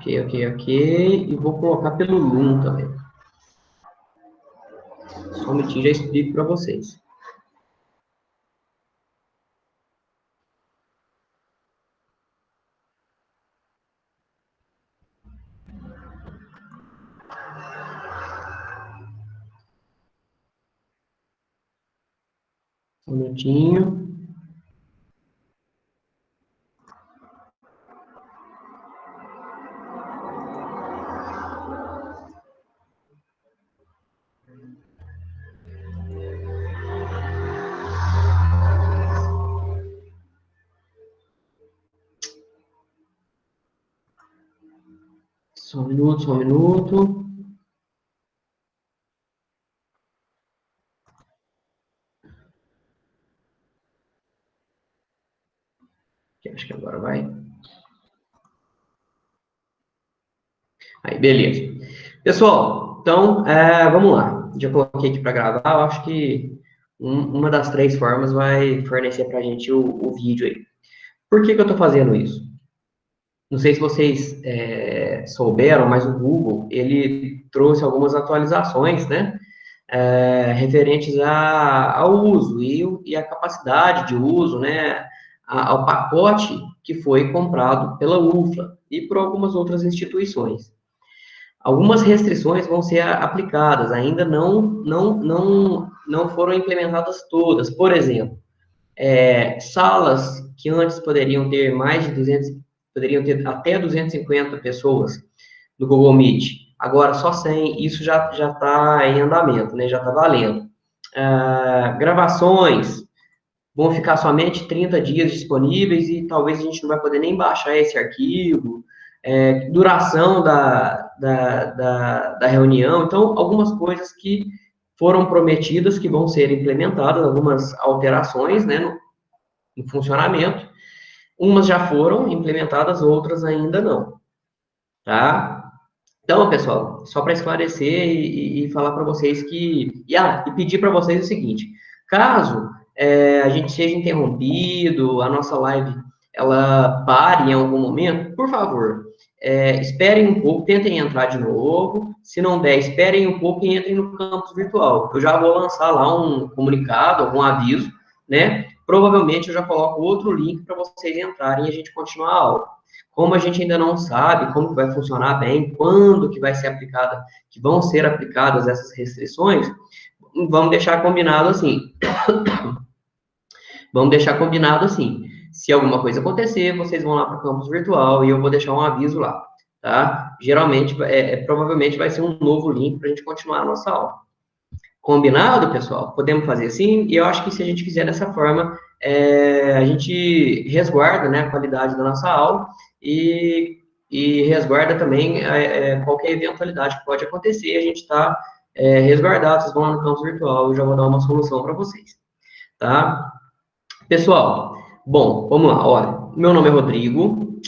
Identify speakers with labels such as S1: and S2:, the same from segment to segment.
S1: Ok. E vou colocar pelo Loom também. Só um minutinho, já explico para vocês. Só um minutinho. Só um minuto. Acho que agora vai. Aí, beleza. Pessoal, então, vamos lá. Já coloquei aqui para gravar. Eu acho que uma das três formas vai fornecer para a gente o vídeo aí. Por que eu estou fazendo isso? Não sei se vocês souberam, mas o Google, ele trouxe algumas atualizações, né? Referentes ao uso e a capacidade de uso, né? Ao pacote que foi comprado pela UFLA e por algumas outras instituições. Algumas restrições vão ser aplicadas, ainda não foram implementadas todas. Por exemplo, salas que antes poderiam ter mais de 200, poderiam ter até 250 pessoas no Google Meet, agora só 100, isso já está em andamento, né? Já está valendo. Gravações vão ficar somente 30 dias disponíveis e talvez a gente não vai poder nem baixar esse arquivo. Duração da reunião, então, algumas coisas que foram prometidas que vão ser implementadas, algumas alterações, né, no funcionamento, umas já foram implementadas, outras ainda não, tá? Então, pessoal, só para esclarecer e falar para vocês e pedir para vocês o seguinte, caso a gente seja interrompido, a nossa live ela pare em algum momento, por favor, esperem um pouco, tentem entrar de novo, se não der, esperem um pouco e entrem no campus virtual. Eu já vou lançar lá um comunicado, algum aviso, né? Provavelmente eu já coloco outro link para vocês entrarem e a gente continuar a aula. Como a gente ainda não sabe como que vai funcionar bem, quando que vai ser aplicada, que vão ser aplicadas essas restrições, vamos deixar combinado assim. Vamos deixar combinado assim. Se alguma coisa acontecer, vocês vão lá para o campus virtual e eu vou deixar um aviso lá, tá? Geralmente, provavelmente vai ser um novo link para a gente continuar a nossa aula. Combinado, pessoal? Podemos fazer assim? E eu acho que se a gente fizer dessa forma, a gente resguarda, né, a qualidade da nossa aula e resguarda também qualquer eventualidade que pode acontecer. A gente está resguardado. Vocês vão lá no campus virtual, eu já vou dar uma solução para vocês, tá? Pessoal, bom, vamos lá. Olha, meu nome é Rodrigo.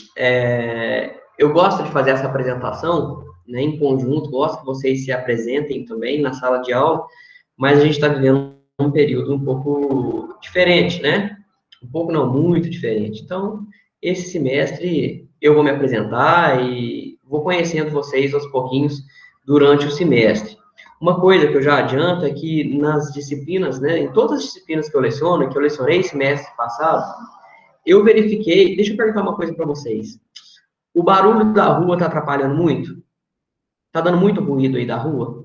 S1: Eu gosto de fazer essa apresentação, né, em conjunto, gosto que vocês se apresentem também na sala de aula, mas a gente está vivendo um período um pouco diferente, né? Um pouco não, muito diferente. Então, esse semestre eu vou me apresentar e vou conhecendo vocês aos pouquinhos durante o semestre. Uma coisa que eu já adianto é que nas disciplinas, né, em todas as disciplinas que eu leciono, que eu lecionei semestre passado, eu verifiquei, deixa eu perguntar uma coisa para vocês. O barulho da rua está atrapalhando muito? Está dando muito ruído aí da rua?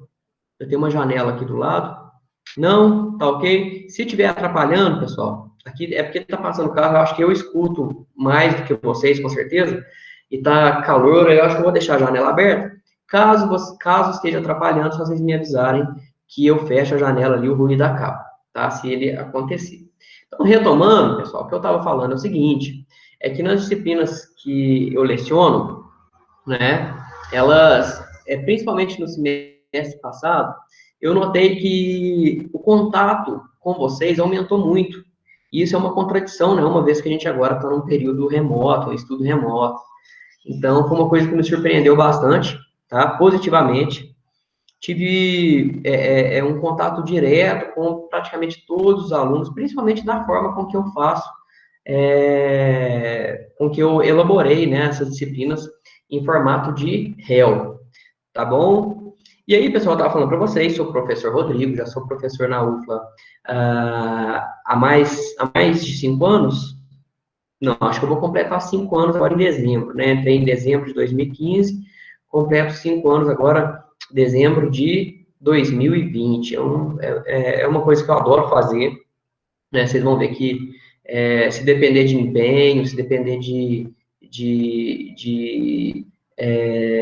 S1: Eu tenho uma janela aqui do lado. Não? Tá ok? Se estiver atrapalhando, pessoal, aqui é porque está passando carro, eu acho que eu escuto mais do que vocês, com certeza, e tá calor, eu acho que eu vou deixar a janela aberta. Caso esteja atrapalhando, só vocês me avisarem que eu fecho a janela ali, o ruído acaba, tá? Se ele acontecer. Então, retomando, pessoal, o que eu estava falando é o seguinte, é que nas disciplinas que eu leciono, né, elas, principalmente no semestre passado, eu notei que o contato com vocês aumentou muito. E isso é uma contradição, né, uma vez que a gente agora está num período remoto, um estudo remoto. Então, foi uma coisa que me surpreendeu bastante, tá, positivamente. Tive um contato direto com praticamente todos os alunos, principalmente da forma com que eu faço, com que eu elaborei, né, essas disciplinas em formato de réu, tá bom? E aí, pessoal, eu estava falando para vocês, sou o professor Rodrigo, já sou professor na UFLA há mais de 5 anos. Não, acho que eu vou completar 5 anos agora em dezembro, né? Entrei em dezembro de 2015, completo 5 anos agora, dezembro de 2020. É uma coisa que eu adoro fazer, né? Vocês vão ver que se depender de empenho, se depender de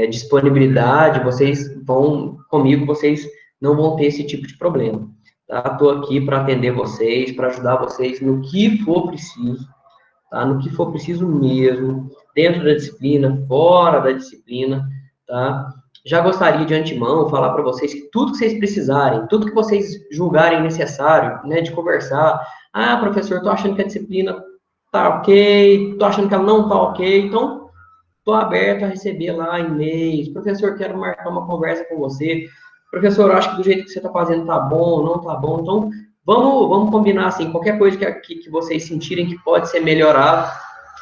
S1: disponibilidade, comigo, vocês não vão ter esse tipo de problema, tá? Estou aqui para atender vocês, para ajudar vocês no que for preciso, tá? No que for preciso mesmo, dentro da disciplina, fora da disciplina, tá? Já gostaria de antemão falar para vocês que tudo que vocês precisarem, tudo que vocês julgarem necessário, né, de conversar, ah, professor, tô achando que a disciplina tá ok, tô achando que ela não tá ok, então tô aberto a receber lá e-mails, professor, quero marcar uma conversa com você, professor, acho que do jeito que você tá fazendo tá bom, não tá bom, então vamos combinar assim, qualquer coisa que vocês sentirem que pode ser melhorado,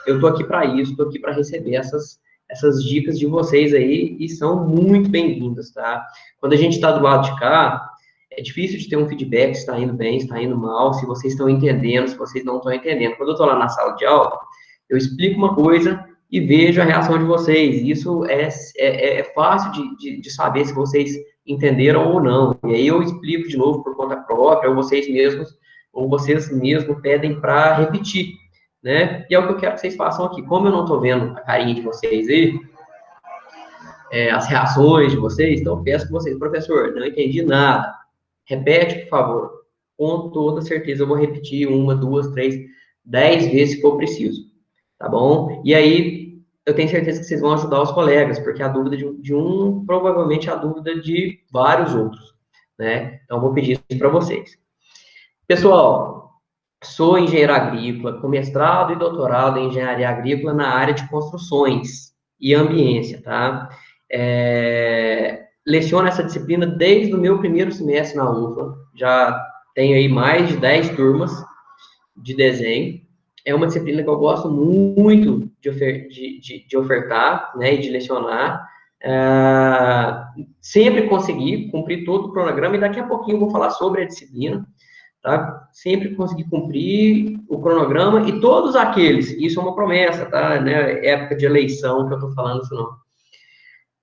S1: eu tô aqui para isso, tô aqui para receber essas dicas de vocês aí e são muito bem-vindas, tá? Quando a gente está do lado de cá, é difícil de ter um feedback se está indo bem, se está indo mal, se vocês estão entendendo, se vocês não estão entendendo. Quando eu estou lá na sala de aula, eu explico uma coisa e vejo a reação de vocês. Isso é fácil de saber se vocês entenderam ou não. E aí eu explico de novo por conta própria, ou vocês mesmos pedem para repetir, né? E é o que eu quero que vocês façam aqui. Como eu não estou vendo a carinha de vocês aí, as reações de vocês, então eu peço que vocês, professor, não entendi nada. Repete, por favor. Com toda certeza eu vou repetir 1, 2, 3, 10 vezes se for preciso. Tá bom? E aí, eu tenho certeza que vocês vão ajudar os colegas, porque a dúvida de um provavelmente é a dúvida de vários outros, né? Então, eu vou pedir isso para vocês. Pessoal, sou engenheiro agrícola, com mestrado e doutorado em engenharia agrícola na área de construções e ambiência, tá? Leciono essa disciplina desde o meu primeiro semestre na UFLA, já tenho aí mais de 10 turmas de desenho. É uma disciplina que eu gosto muito de ofertar, né, e de lecionar. Sempre consegui cumprir todo o cronograma, e daqui a pouquinho eu vou falar sobre a disciplina, tá? Sempre consegui cumprir o cronograma e todos aqueles, isso é uma promessa, tá? Né? Época de eleição que eu tô falando isso não.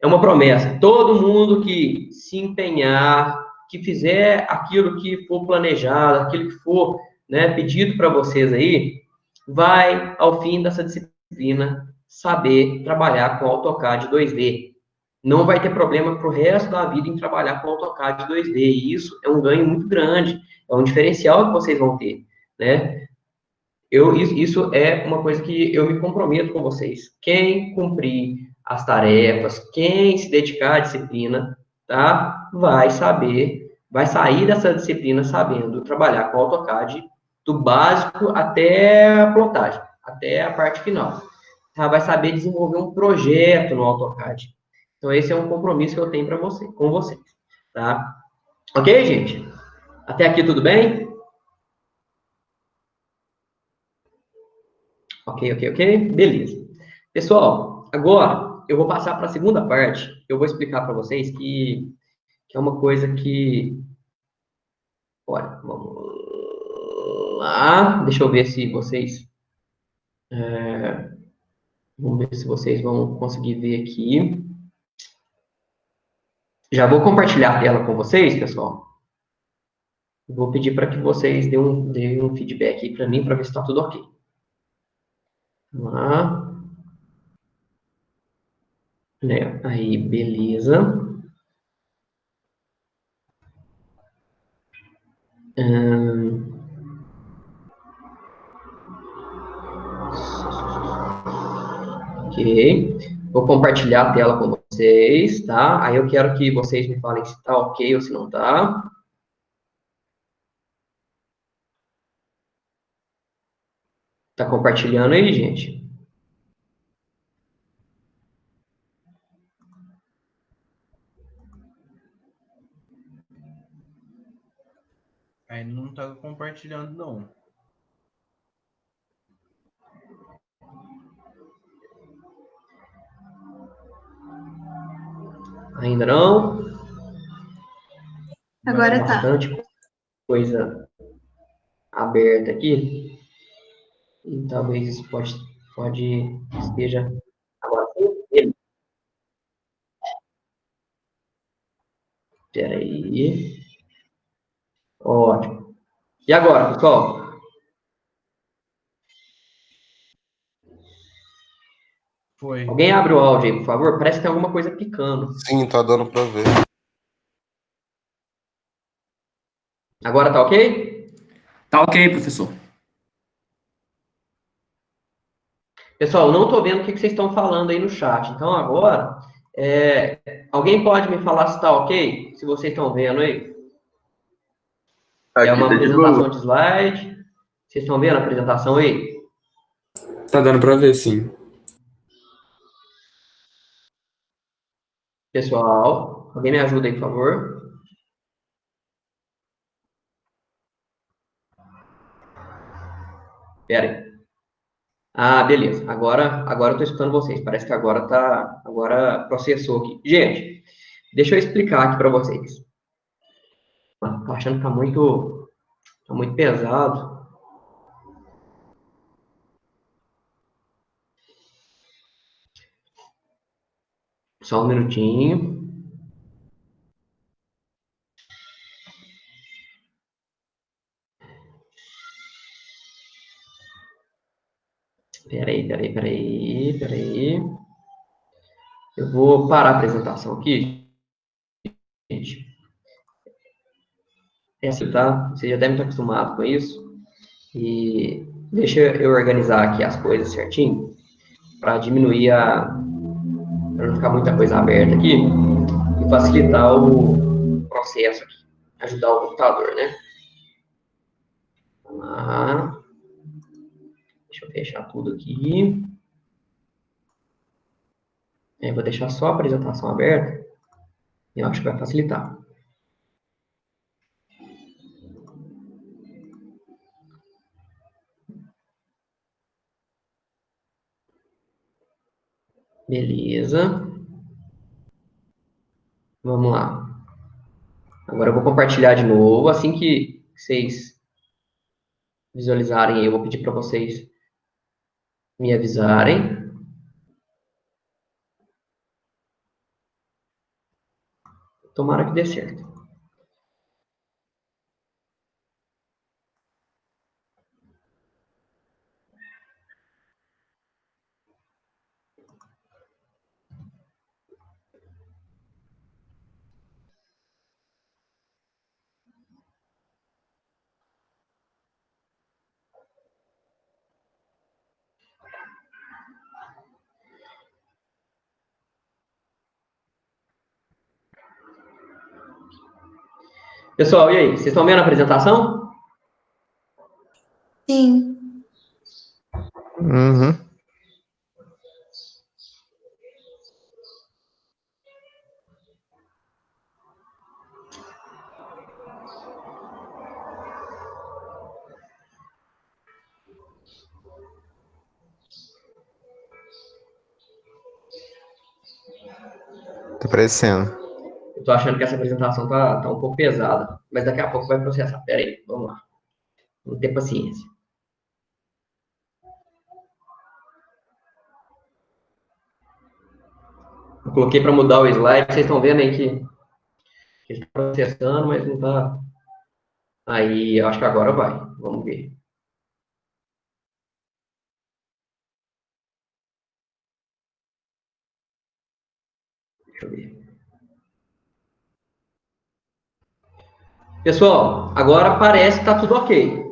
S1: É uma promessa. Todo mundo que se empenhar, que fizer aquilo que for planejado, aquilo que for, né, pedido para vocês aí, vai, ao fim dessa disciplina, saber trabalhar com AutoCAD 2D. Não vai ter problema para o resto da vida em trabalhar com AutoCAD 2D. E isso é um ganho muito grande, é um diferencial que vocês vão ter, né? Isso é uma coisa que eu me comprometo com vocês. Quem cumprir as tarefas, quem se dedicar à disciplina, tá? Vai sair dessa disciplina sabendo trabalhar com AutoCAD do básico até a plotagem, até a parte final. Tá? Vai saber desenvolver um projeto no AutoCAD. Então, esse é um compromisso que eu tenho com vocês, tá? Ok, gente? Até aqui tudo bem? Ok, ok, ok? Beleza. Pessoal, agora eu vou passar para a segunda parte. Eu vou explicar para vocês que é uma coisa que. Olha, vamos lá. Deixa eu ver se vocês. Vamos ver se vocês vão conseguir ver aqui. Já vou compartilhar a tela com vocês, pessoal. Vou pedir para que vocês deem um feedback aí para mim, para ver se está tudo ok. Vamos lá. Né? Aí, beleza. Hum, ok. Vou compartilhar a tela com vocês, tá? Aí eu quero que vocês me falem se tá ok ou se não tá. Tá compartilhando aí, gente?
S2: Aí não tá compartilhando, não.
S1: Ainda não?
S3: Agora tá.
S1: Bastante coisa aberta aqui. E talvez isso pode esteja agora. Espera aí. Ótimo. E agora, pessoal?
S2: Foi.
S1: Alguém abre o áudio aí, por favor? Parece que tem alguma coisa picando.
S4: Sim, tá dando pra ver.
S1: Agora tá ok?
S5: Tá ok, professor.
S1: Pessoal, eu não estou vendo o que vocês estão falando aí no chat. Então, agora, alguém pode me falar se está ok? Se vocês estão vendo aí? É uma apresentação de slide. Vocês estão vendo a apresentação aí?
S5: Tá dando pra ver, sim.
S1: Pessoal, alguém me ajuda aí, por favor? Espera aí. Ah, beleza. Agora eu estou escutando vocês. Parece que agora processou aqui. Gente, deixa eu explicar aqui para vocês. Tô achando que tá muito pesado. Só um minutinho. Peraí. Eu vou parar a apresentação aqui, gente. É assim, tá? Vocês já devem estar acostumados com isso. E deixa eu organizar aqui as coisas certinho, para diminuir para não ficar muita coisa aberta aqui, e facilitar o processo aqui. Ajudar o computador, né? Vamos lá. Deixa eu fechar tudo aqui. Eu vou deixar só a apresentação aberta. Eu acho que vai facilitar. Beleza. Vamos lá. Agora eu vou compartilhar de novo. Assim que vocês visualizarem, eu vou pedir para vocês me avisarem. Tomara que dê certo. Pessoal, e aí? Vocês estão vendo a apresentação?
S3: Sim.
S4: Uhum. Tá parecendo.
S1: Eu tô achando que essa apresentação tá um pouco pesada, mas daqui a pouco vai processar. Pera aí, vamos lá. Vamos ter paciência. Eu coloquei para mudar o slide, vocês estão vendo aí que está processando, mas não tá. Aí, eu acho que agora vai. Vamos ver. Deixa eu ver. Pessoal, agora parece que está tudo ok.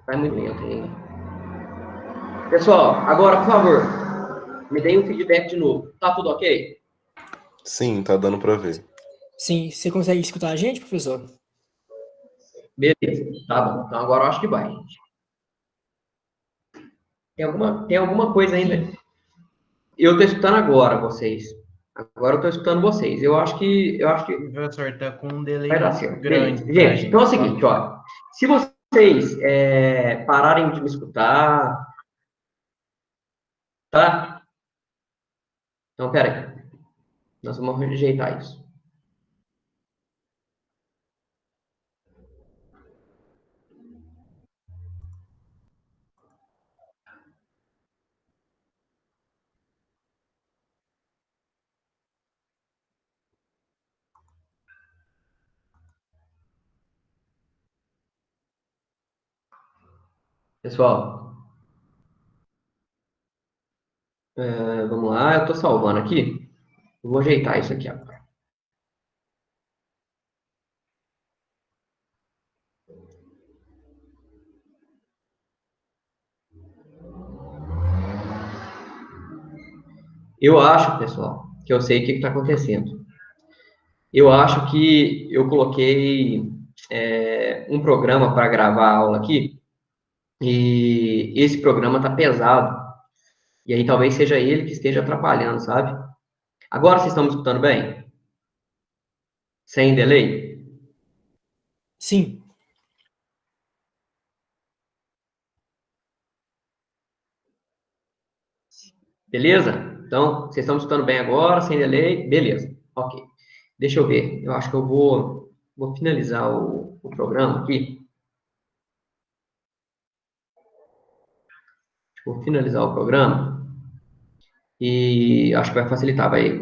S1: Vai muito lento ainda. Pessoal, agora, por favor, me deem um feedback de novo. Tá tudo ok?
S4: Sim, tá dando pra ver.
S6: Sim, você consegue escutar a gente, professor?
S1: Beleza, tá bom. Então agora eu acho que vai, gente. Tem alguma coisa ainda? Eu estou escutando agora vocês. Agora eu estou escutando vocês. Eu acho que
S2: Professor, tá com um delay
S1: vai dar
S2: muito
S1: certo.
S2: grande
S1: Beleza.
S2: pra
S1: Gente, então é o
S2: gente
S1: seguinte,
S2: falar.
S1: ó. Se vocês pararem de me escutar, tá? Então, pera aí. Nós vamos rejeitar isso. Pessoal, vamos lá. Eu estou salvando aqui. Eu vou ajeitar isso aqui agora. Eu acho, pessoal, que eu sei o que está acontecendo. Eu acho que eu coloquei um programa para gravar a aula aqui e esse programa está pesado. E aí talvez seja ele que esteja atrapalhando, sabe? Agora vocês estão me escutando bem? Sem delay?
S6: Sim.
S1: Beleza? Então, vocês estão me escutando bem agora, sem delay? Beleza. Ok. Deixa eu ver. Eu acho que eu vou finalizar o programa aqui. Vou finalizar o programa e acho que vai facilitar, vai.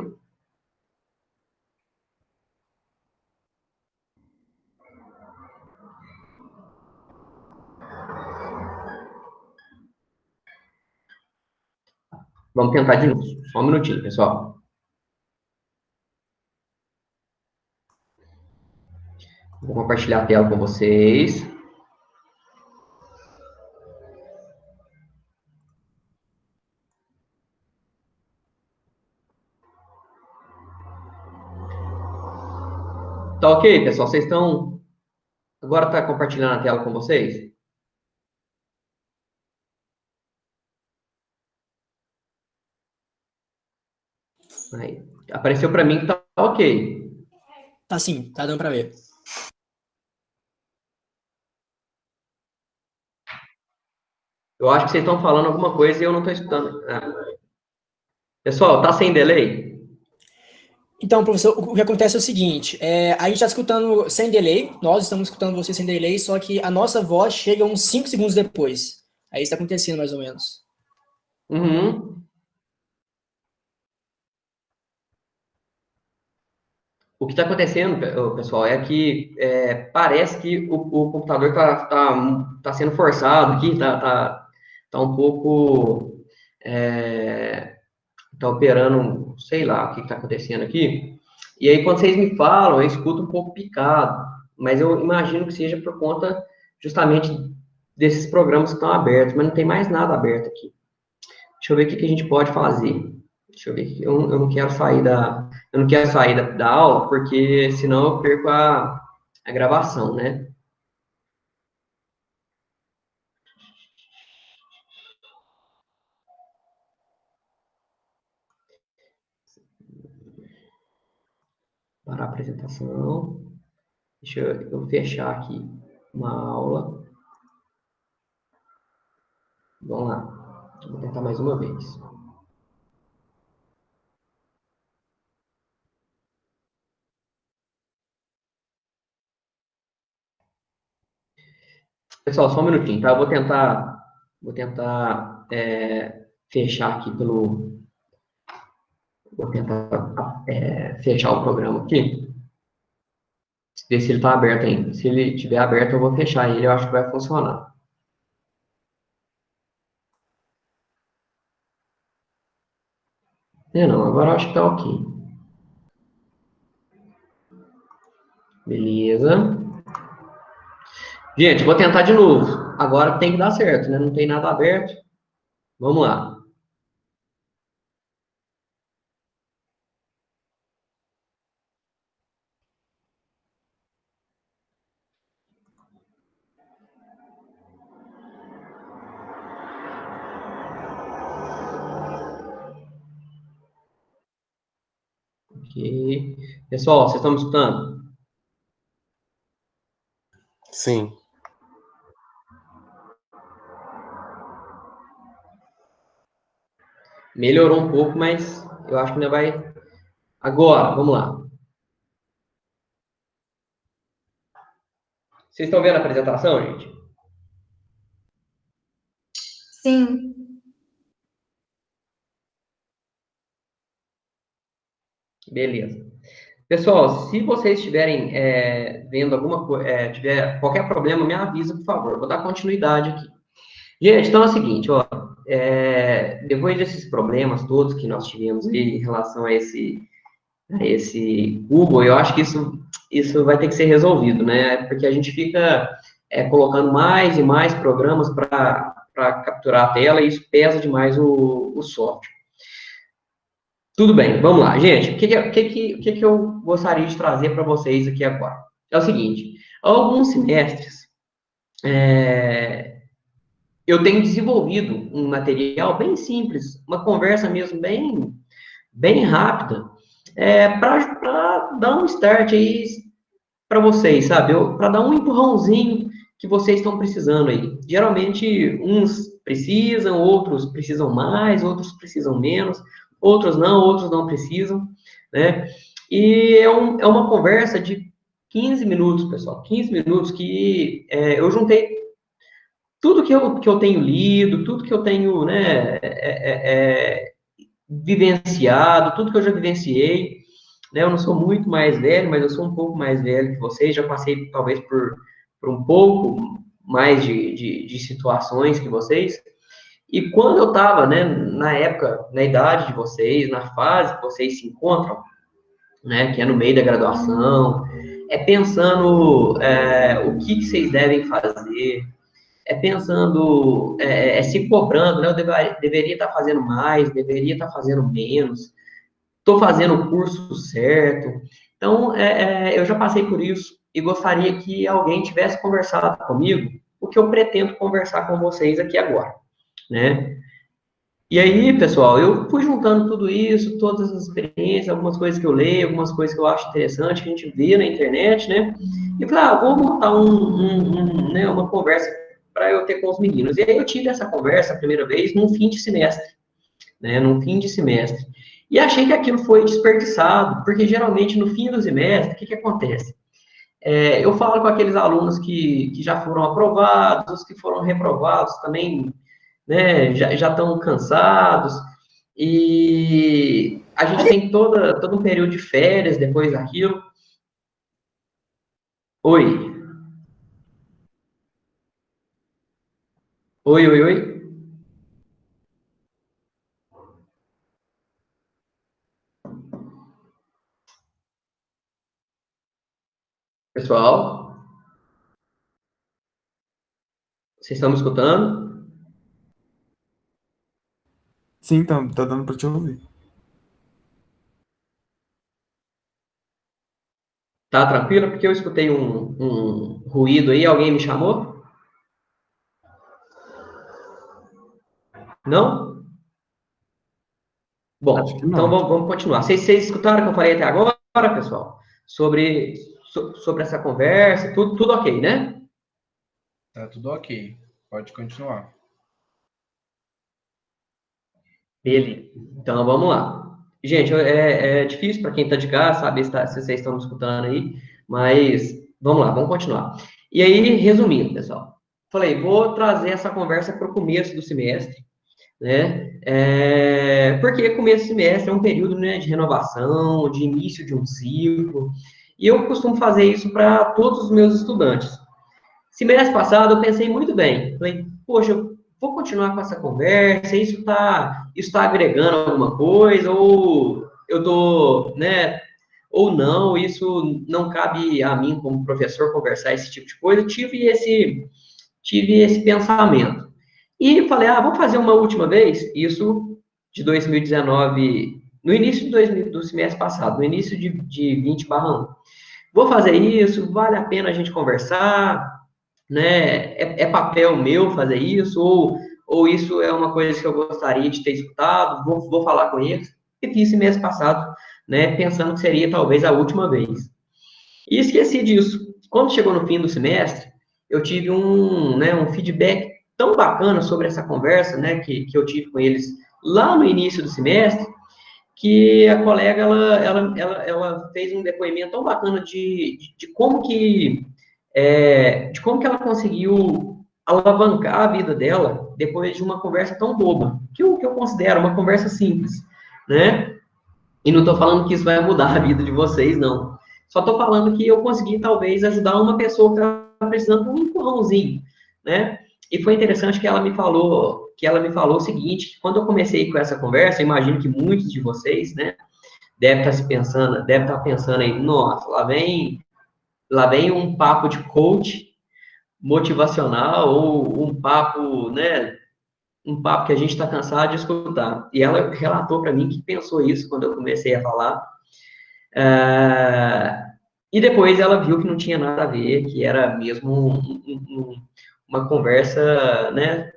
S1: Vamos tentar de novo. Só um minutinho, pessoal. Vou compartilhar a tela com vocês. Tá ok, pessoal? Vocês estão. Agora está compartilhando a tela com vocês? Aí. Apareceu para mim que tá ok.
S6: Tá sim, tá dando pra ver.
S1: Eu acho que vocês estão falando alguma coisa e eu não estou escutando. Pessoal, tá sem delay?
S6: Então, professor, o que acontece é o seguinte, a gente está escutando sem delay, nós estamos escutando você sem delay, só que a nossa voz chega uns 5 segundos depois. É isso que está acontecendo, mais ou menos.
S1: Uhum. O que está acontecendo, pessoal, é que parece que o computador tá sendo forçado aqui, tá um pouco. Tá operando, sei lá o que está acontecendo aqui. E aí, quando vocês me falam, eu escuto um pouco picado, mas eu imagino que seja por conta justamente desses programas que estão abertos, mas não tem mais nada aberto aqui. Deixa eu ver o que a gente pode fazer. Deixa eu ver. Eu não quero sair eu não quero sair da aula, porque senão eu perco a gravação, né? Para a apresentação. Deixa eu fechar aqui uma aula. Vamos lá. Vou tentar mais uma vez. Pessoal, só um minutinho, tá? Eu vou tentar fechar aqui vou tentar fechar o programa aqui, ver se ele está aberto ainda. Se ele estiver aberto, eu vou fechar ele, eu acho que vai funcionar. Não, agora eu acho que tá ok. Beleza. Gente, vou tentar de novo. Agora tem que dar certo, né? Não tem nada aberto. Vamos lá. Ok. Pessoal, vocês estão me escutando?
S4: Sim.
S1: Melhorou um pouco, mas eu acho que ainda vai. Agora, vamos lá. Vocês estão vendo a apresentação, gente?
S3: Sim.
S1: Beleza. Pessoal, se vocês estiverem vendo alguma coisa, tiver qualquer problema, me avisa, por favor. Vou dar continuidade aqui. Gente, então é o seguinte, ó, depois desses problemas todos que nós tivemos aí em relação a esse Google, eu acho que isso vai ter que ser resolvido, né? Porque a gente fica colocando mais e mais programas para capturar a tela e isso pesa demais o software. Tudo bem, vamos lá, gente. O que eu gostaria de trazer para vocês aqui agora? É o seguinte, alguns semestres eu tenho desenvolvido um material bem simples, uma conversa mesmo bem rápida, para dar um start aí para vocês, sabe? Para dar um empurrãozinho que vocês estão precisando aí. Geralmente, uns precisam, outros precisam mais, outros precisam menos, outros não precisam, né? E é uma conversa de 15 minutos, pessoal. 15 minutos que eu juntei tudo que eu tenho lido, tudo que eu tenho, né, vivenciado, tudo que eu já vivenciei, né? Eu não sou muito mais velho, mas eu sou um pouco mais velho que vocês, já passei talvez por um pouco mais de situações que vocês. E quando eu estava, né, na época, na idade de vocês, na fase que vocês se encontram, né, que é no meio da graduação, pensando o que vocês devem fazer, pensando, se cobrando, né, eu deveria estar fazendo mais, deveria estar fazendo menos, estou fazendo o curso certo. Então, eu já passei por isso e gostaria que alguém tivesse conversado comigo o que eu pretendo conversar com vocês aqui agora, né? E aí, pessoal, eu fui juntando tudo isso, todas as experiências, algumas coisas que eu leio, algumas coisas que eu acho interessante, que a gente vê na internet, né? E falei, vou montar né, uma conversa para eu ter com os meninos. E aí eu tive essa conversa a primeira vez num fim de semestre, né? Num fim de semestre. E achei que aquilo foi desperdiçado, porque geralmente no fim do semestre, o que acontece? Eu falo com aqueles alunos que já foram aprovados, os que foram reprovados também, né, já estão cansados, e a gente tem todo um período de férias depois daquilo. Oi. Oi, oi, oi. Pessoal, vocês estão me escutando?
S5: Sim, tá dando pra te ouvir.
S1: Tá tranquilo? Porque eu escutei um ruído aí, alguém me chamou? Não?
S5: Acho que
S1: Bom, então
S5: não.
S1: vamos continuar. Vocês escutaram o que eu falei até agora, pessoal? Sobre essa conversa, tudo ok, né?
S2: Tá tudo ok. Pode continuar.
S1: Beleza. Então vamos lá. Gente, é difícil para quem está de casa saber se vocês estão me escutando aí, mas vamos lá, vamos continuar. E aí, resumindo, pessoal, falei, vou trazer essa conversa para o começo do semestre, né? Porque começo do semestre é um período, né, de renovação, de início de um ciclo, e eu costumo fazer isso para todos os meus estudantes. Semestre passado eu pensei muito bem, falei, poxa, eu vou continuar com essa conversa, isso tá agregando alguma coisa, ou eu tô, né, ou não, isso não cabe a mim como professor conversar esse tipo de coisa. Eu tive esse pensamento. E falei, vamos fazer uma última vez, isso de 2019, no início do semestre passado, no início de 20/1. Vou fazer isso, vale a pena a gente conversar, né? É papel meu fazer isso, ou isso é uma coisa que eu gostaria de ter escutado, vou falar com eles. E fiz esse mês passado né, pensando que seria talvez a última vez. E esqueci disso. Quando chegou no fim do semestre, eu tive um feedback tão bacana sobre essa conversa, né, que eu tive com eles lá no início do semestre, que a colega, ela fez um depoimento tão bacana de como que ela conseguiu alavancar a vida dela depois de uma conversa tão boba, que eu considero uma conversa simples, né? E não estou falando que isso vai mudar a vida de vocês, não. Só estou falando que eu consegui, talvez, ajudar uma pessoa que está precisando de um empurrãozinho, né? E foi interessante que ela me falou o seguinte, que quando eu comecei com essa conversa, eu imagino que muitos de vocês, né, devem estar pensando aí, nossa, lá vem um papo de coach motivacional ou um papo, né, um papo que a gente está cansado de escutar. E ela relatou para mim que pensou isso quando eu comecei a falar. E depois ela viu que não tinha nada a ver, que era mesmo uma conversa, né,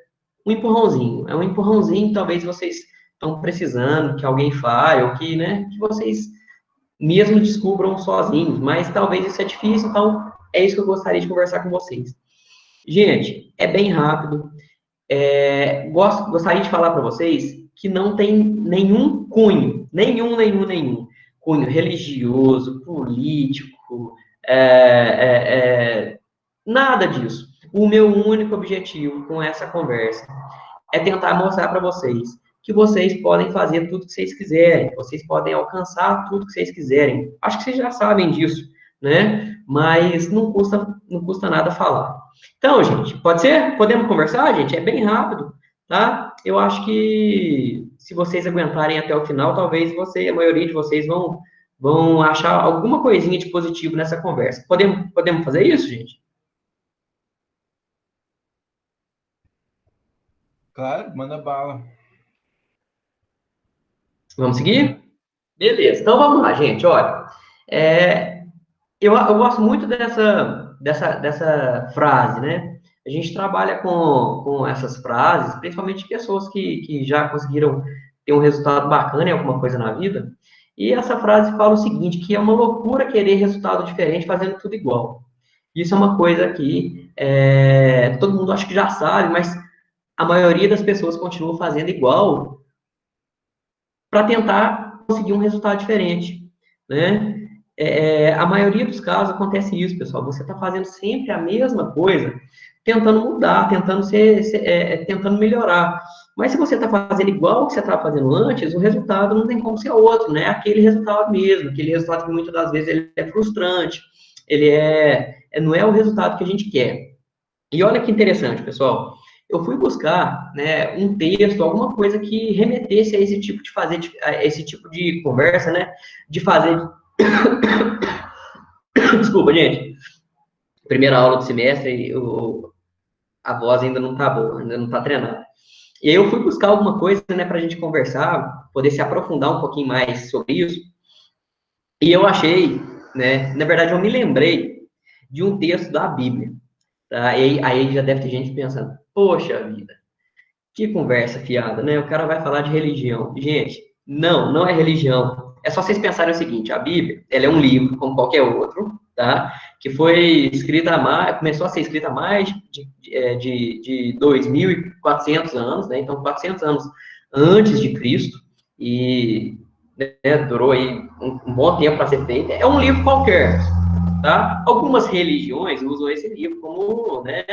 S1: um empurrãozinho. É um empurrãozinho que talvez vocês estão precisando, que alguém fale, ou que, né, que vocês mesmo descubram sozinhos, mas talvez isso é difícil, então é isso que eu gostaria de conversar com vocês. Gente, é bem rápido. Gostaria de falar para vocês que não tem nenhum cunho, nenhum cunho religioso, político, nada disso. O meu único objetivo com essa conversa é tentar mostrar para vocês que vocês podem fazer tudo que vocês quiserem, vocês podem alcançar tudo que vocês quiserem. Acho que vocês já sabem disso, né? Mas não custa nada falar. Então, gente, pode ser? Podemos conversar, gente? É bem rápido, tá? Eu acho que se vocês aguentarem até o final, talvez a maioria de vocês vão achar alguma coisinha de positivo nessa conversa. Podemos fazer isso, gente?
S2: Claro, manda bala.
S1: Vamos seguir? Beleza, então vamos lá, gente. Olha, eu gosto muito dessa frase, né? A gente trabalha com essas frases, principalmente pessoas que já conseguiram ter um resultado bacana em alguma coisa na vida. E essa frase fala o seguinte, que é uma loucura querer resultado diferente fazendo tudo igual. Isso é uma coisa que todo mundo acha que já sabe, mas a maioria das pessoas continua fazendo igual para tentar conseguir um resultado diferente, né? A maioria dos casos acontece isso, pessoal. Você está fazendo sempre a mesma coisa, tentando mudar, tentando melhorar. Mas se você está fazendo igual o que você estava fazendo antes, o resultado não tem como ser outro, né? Aquele resultado mesmo, aquele resultado que muitas das vezes ele é frustrante, não é o resultado que a gente quer. E olha que interessante, pessoal. Eu fui buscar, né, um texto, alguma coisa que remetesse a esse tipo a esse tipo de conversa, né, de fazer. Desculpa, gente. Primeira aula do semestre, a voz ainda não tá boa, ainda não tá treinada. E aí eu fui buscar alguma coisa, né, para a gente conversar, poder se aprofundar um pouquinho mais sobre isso. E eu achei, né, na verdade eu me lembrei de um texto da Bíblia. Tá? E aí já deve ter gente pensando, poxa vida, que conversa fiada, né? O cara vai falar de religião. Gente, não é religião. É só vocês pensarem o seguinte, a Bíblia, ela é um livro, como qualquer outro, tá? Que foi escrita começou a ser escrita há mais de 2.400 anos, né? Então, 400 anos antes de Cristo, e né, durou aí um bom tempo para ser feita. É um livro qualquer, tá? Algumas religiões usam esse livro como, né,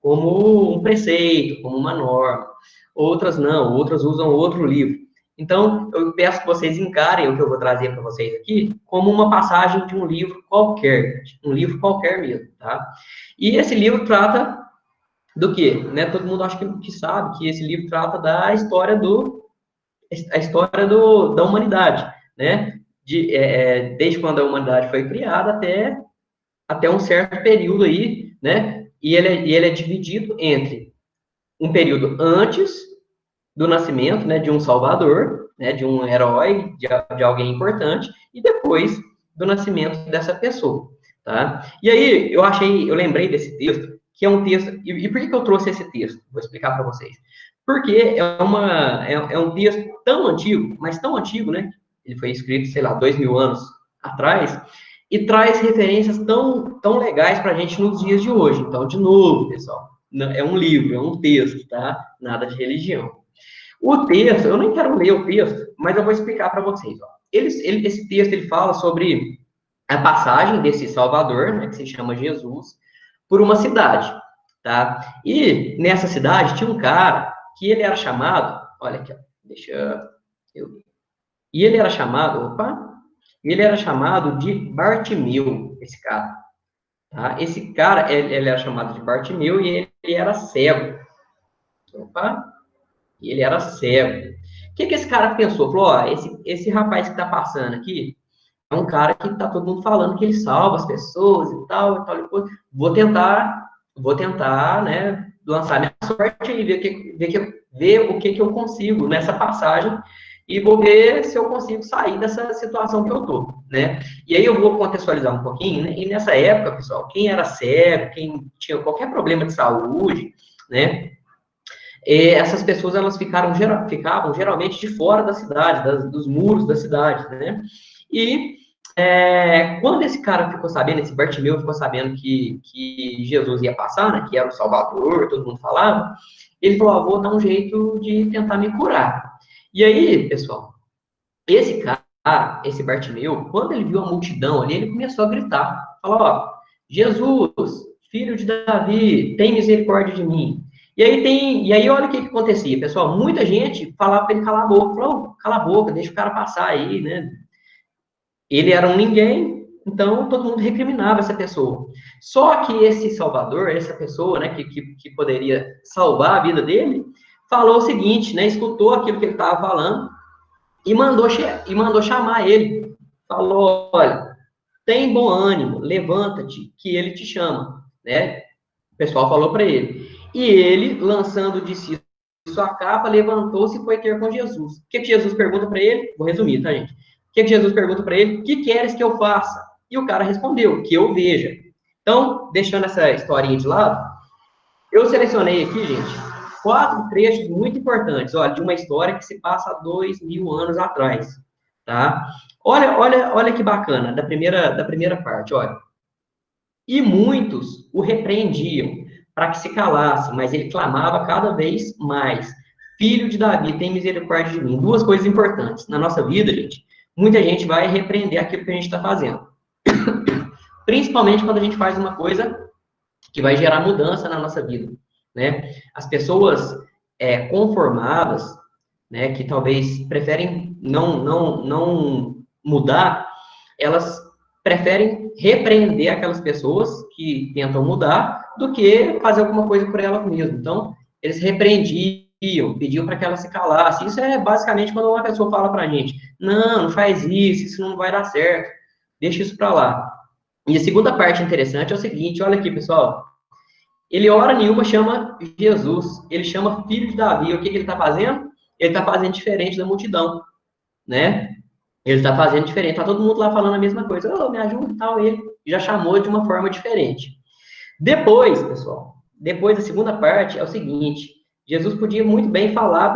S1: como um preceito, como uma norma. Outras não, outras usam outro livro. Então, eu peço que vocês encarem o que eu vou trazer para vocês aqui como uma passagem de um livro qualquer mesmo, tá? E esse livro trata do quê? Né? Todo mundo acha que sabe que esse livro trata da história da humanidade, né? Desde quando a humanidade foi criada até um certo período aí, né? E ele é dividido entre um período antes do nascimento, né, de um salvador, né, de um herói, de alguém importante, e depois do nascimento dessa pessoa, tá? E aí eu lembrei desse texto, que é um texto, e por que eu trouxe esse texto? Vou explicar para vocês. Porque é um texto tão antigo, mas tão antigo, né, ele foi escrito, sei lá, 2000 anos atrás, e traz referências tão legais para a gente nos dias de hoje. Então, de novo, pessoal, é um livro, é um texto, tá? Nada de religião. O texto, eu nem quero ler o texto, mas eu vou explicar para vocês. Ó. Esse texto, ele fala sobre a passagem desse Salvador, né, que se chama Jesus, por uma cidade, tá? E nessa cidade tinha um cara que ele era chamado, olha aqui, ó, e ele era chamado, ele era chamado de Bartimeu, esse cara. Tá? Esse cara, ele era chamado de Bartimeu e ele era cego. E ele era cego. O que esse cara pensou? Falou, ó, esse rapaz que tá passando aqui é um cara que tá todo mundo falando que ele salva as pessoas e tal, e coisa. Vou tentar, né, lançar minha sorte e ver o que eu consigo nessa passagem e vou ver se eu consigo sair dessa situação que eu tô, né? E aí eu vou contextualizar um pouquinho, né? E nessa época, pessoal, quem era cego, quem tinha qualquer problema de saúde, né? Essas pessoas, elas ficavam geralmente de fora da cidade, dos muros da cidade, né? E quando esse cara ficou sabendo, esse Bartimeu ficou sabendo que Jesus ia passar, né? Que era o Salvador, todo mundo falava, ele falou, vou dar um jeito de tentar me curar. E aí, pessoal, esse cara, esse Bartimeu, quando ele viu a multidão ali, ele começou a gritar. Falou, ó, Jesus, filho de Davi, tem misericórdia de mim. E aí olha o que acontecia, pessoal. Muita gente falava para ele calar a boca. Falou, cala a boca, deixa o cara passar aí, né? Ele era um ninguém, então todo mundo recriminava essa pessoa. Só que esse Salvador, essa pessoa, né, que poderia salvar a vida dele, falou o seguinte, né, escutou aquilo que ele estava falando e mandou chamar ele. Falou, olha, tem bom ânimo, levanta-te, que ele te chama, né? O pessoal falou para ele. E ele, lançando de si sua capa, levantou-se e foi ter com Jesus. O que Jesus pergunta para ele? Vou resumir, tá, gente? O que Jesus pergunta para ele? O que queres que eu faça? E o cara respondeu, que eu veja. Então, deixando essa historinha de lado, eu selecionei aqui, gente, 4 trechos muito importantes, olha, de uma história que se passa há 2000 anos atrás, tá? Olha que bacana, da primeira parte, olha. E muitos o repreendiam para que se calasse, mas ele clamava cada vez mais, filho de Davi, tem misericórdia de mim. 2 coisas importantes. Na nossa vida, gente, muita gente vai repreender aquilo que a gente está fazendo. Principalmente quando a gente faz uma coisa que vai gerar mudança na nossa vida, né? As pessoas conformadas, né, que talvez preferem não mudar, elas preferem repreender aquelas pessoas que tentam mudar do que fazer alguma coisa por elas mesmas. Então, eles repreendiam, pediam para que ela se calasse. Isso é basicamente quando uma pessoa fala para a gente, não faz isso não vai dar certo, deixa isso para lá. E a segunda parte interessante é o seguinte, olha aqui, pessoal, ele hora nenhuma chama Jesus, ele chama filho de Davi. O que ele está fazendo? Ele está fazendo diferente da multidão, né? Ele está fazendo diferente, está todo mundo lá falando a mesma coisa, me ajuda e tal, ele já chamou de uma forma diferente. Depois, pessoal, depois da segunda parte é o seguinte, Jesus podia muito bem falar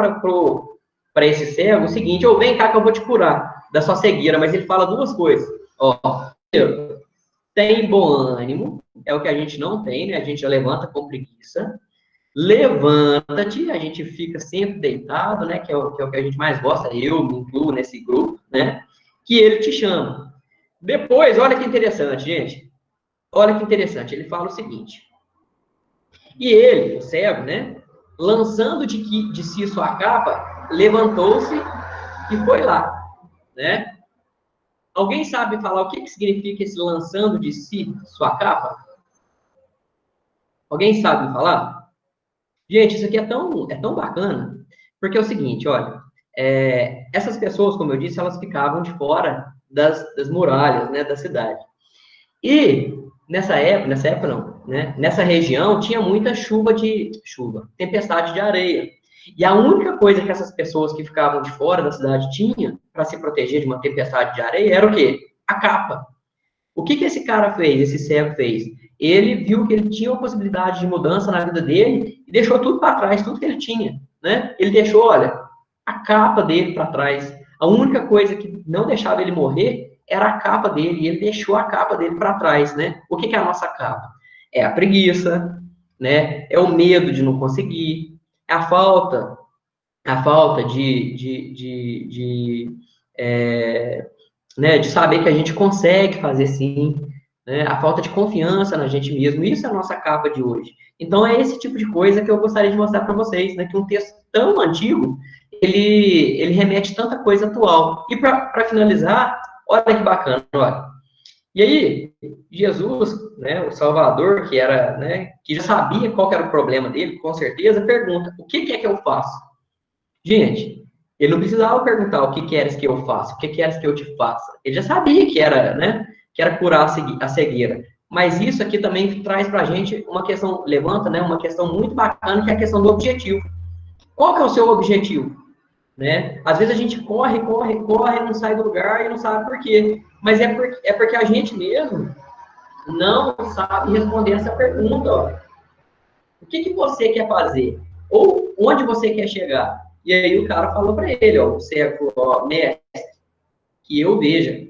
S1: para esse cego o seguinte, vem cá que eu vou te curar da sua cegueira, mas ele fala 2 coisas, tem bom ânimo, é o que a gente não tem, né? A gente já levanta com preguiça. Levanta-te, a gente fica sempre deitado, né? Que é o que a gente mais gosta, eu me incluo nesse grupo, né? Que ele te chama. Depois, olha que interessante, gente. Olha que interessante, ele fala o seguinte. E ele, o cego, né? Lançando de si sua capa, levantou-se e foi lá, né? Alguém sabe falar o que significa esse lançando de si sua capa? Alguém sabe falar? Gente, isso aqui é tão bacana, porque é o seguinte, olha, essas pessoas, como eu disse, elas ficavam de fora das muralhas, né, da cidade. E nessa época não, né, nessa região tinha muita tempestade de areia. E a única coisa que essas pessoas que ficavam de fora da cidade tinham para se proteger de uma tempestade de areia era o quê? A capa. O que esse cara fez, esse cego fez? Ele viu que ele tinha uma possibilidade de mudança na vida dele e deixou tudo para trás, tudo que ele tinha, né? Ele deixou, olha, a capa dele para trás, A única coisa que não deixava ele morrer era a capa dele, e ele deixou a capa dele para trás, né? O que é a nossa capa? É a preguiça, né? É o medo de não conseguir, é a falta né, de saber que a gente consegue fazer sim, né? A falta de confiança na gente mesmo, isso é a nossa capa de hoje. Então, é esse tipo de coisa que eu gostaria de mostrar para vocês, né? Que um texto tão antigo, ele remete tanta coisa atual. E para finalizar, olha que bacana, olha. E aí, Jesus, né, o Salvador, que era, né, que já sabia qual que era o problema dele, com certeza, pergunta: o que é que eu faço? Gente, ele não precisava perguntar o que queres que eu faça, o que queres que eu te faça. Ele já sabia que era, né, que era curar a cegueira. Mas isso aqui também traz para a gente uma questão, levanta, né, uma questão muito bacana, que é a questão do objetivo. Qual que é o seu objetivo? Né? Às vezes a gente corre, não sai do lugar e não sabe por quê. Mas é porque a gente mesmo não sabe responder essa pergunta. Ó. O que você quer fazer? Ou onde você quer chegar? E aí o cara falou para ele, ó, o cego, ó, mestre, que eu veja,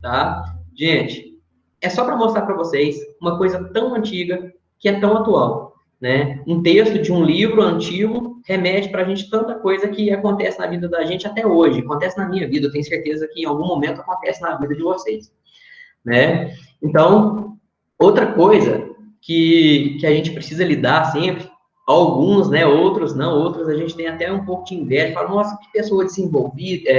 S1: tá? Gente, é só para mostrar para vocês uma coisa tão antiga que é tão atual, né? Um texto de um livro antigo remete para a gente tanta coisa que acontece na vida da gente até hoje, acontece na minha vida, eu tenho certeza que em algum momento acontece na vida de vocês, né? Então, outra coisa que a gente precisa lidar sempre, alguns, né, outros não, outros a gente tem até um pouco de inveja, fala, nossa, que pessoa desenvolvida,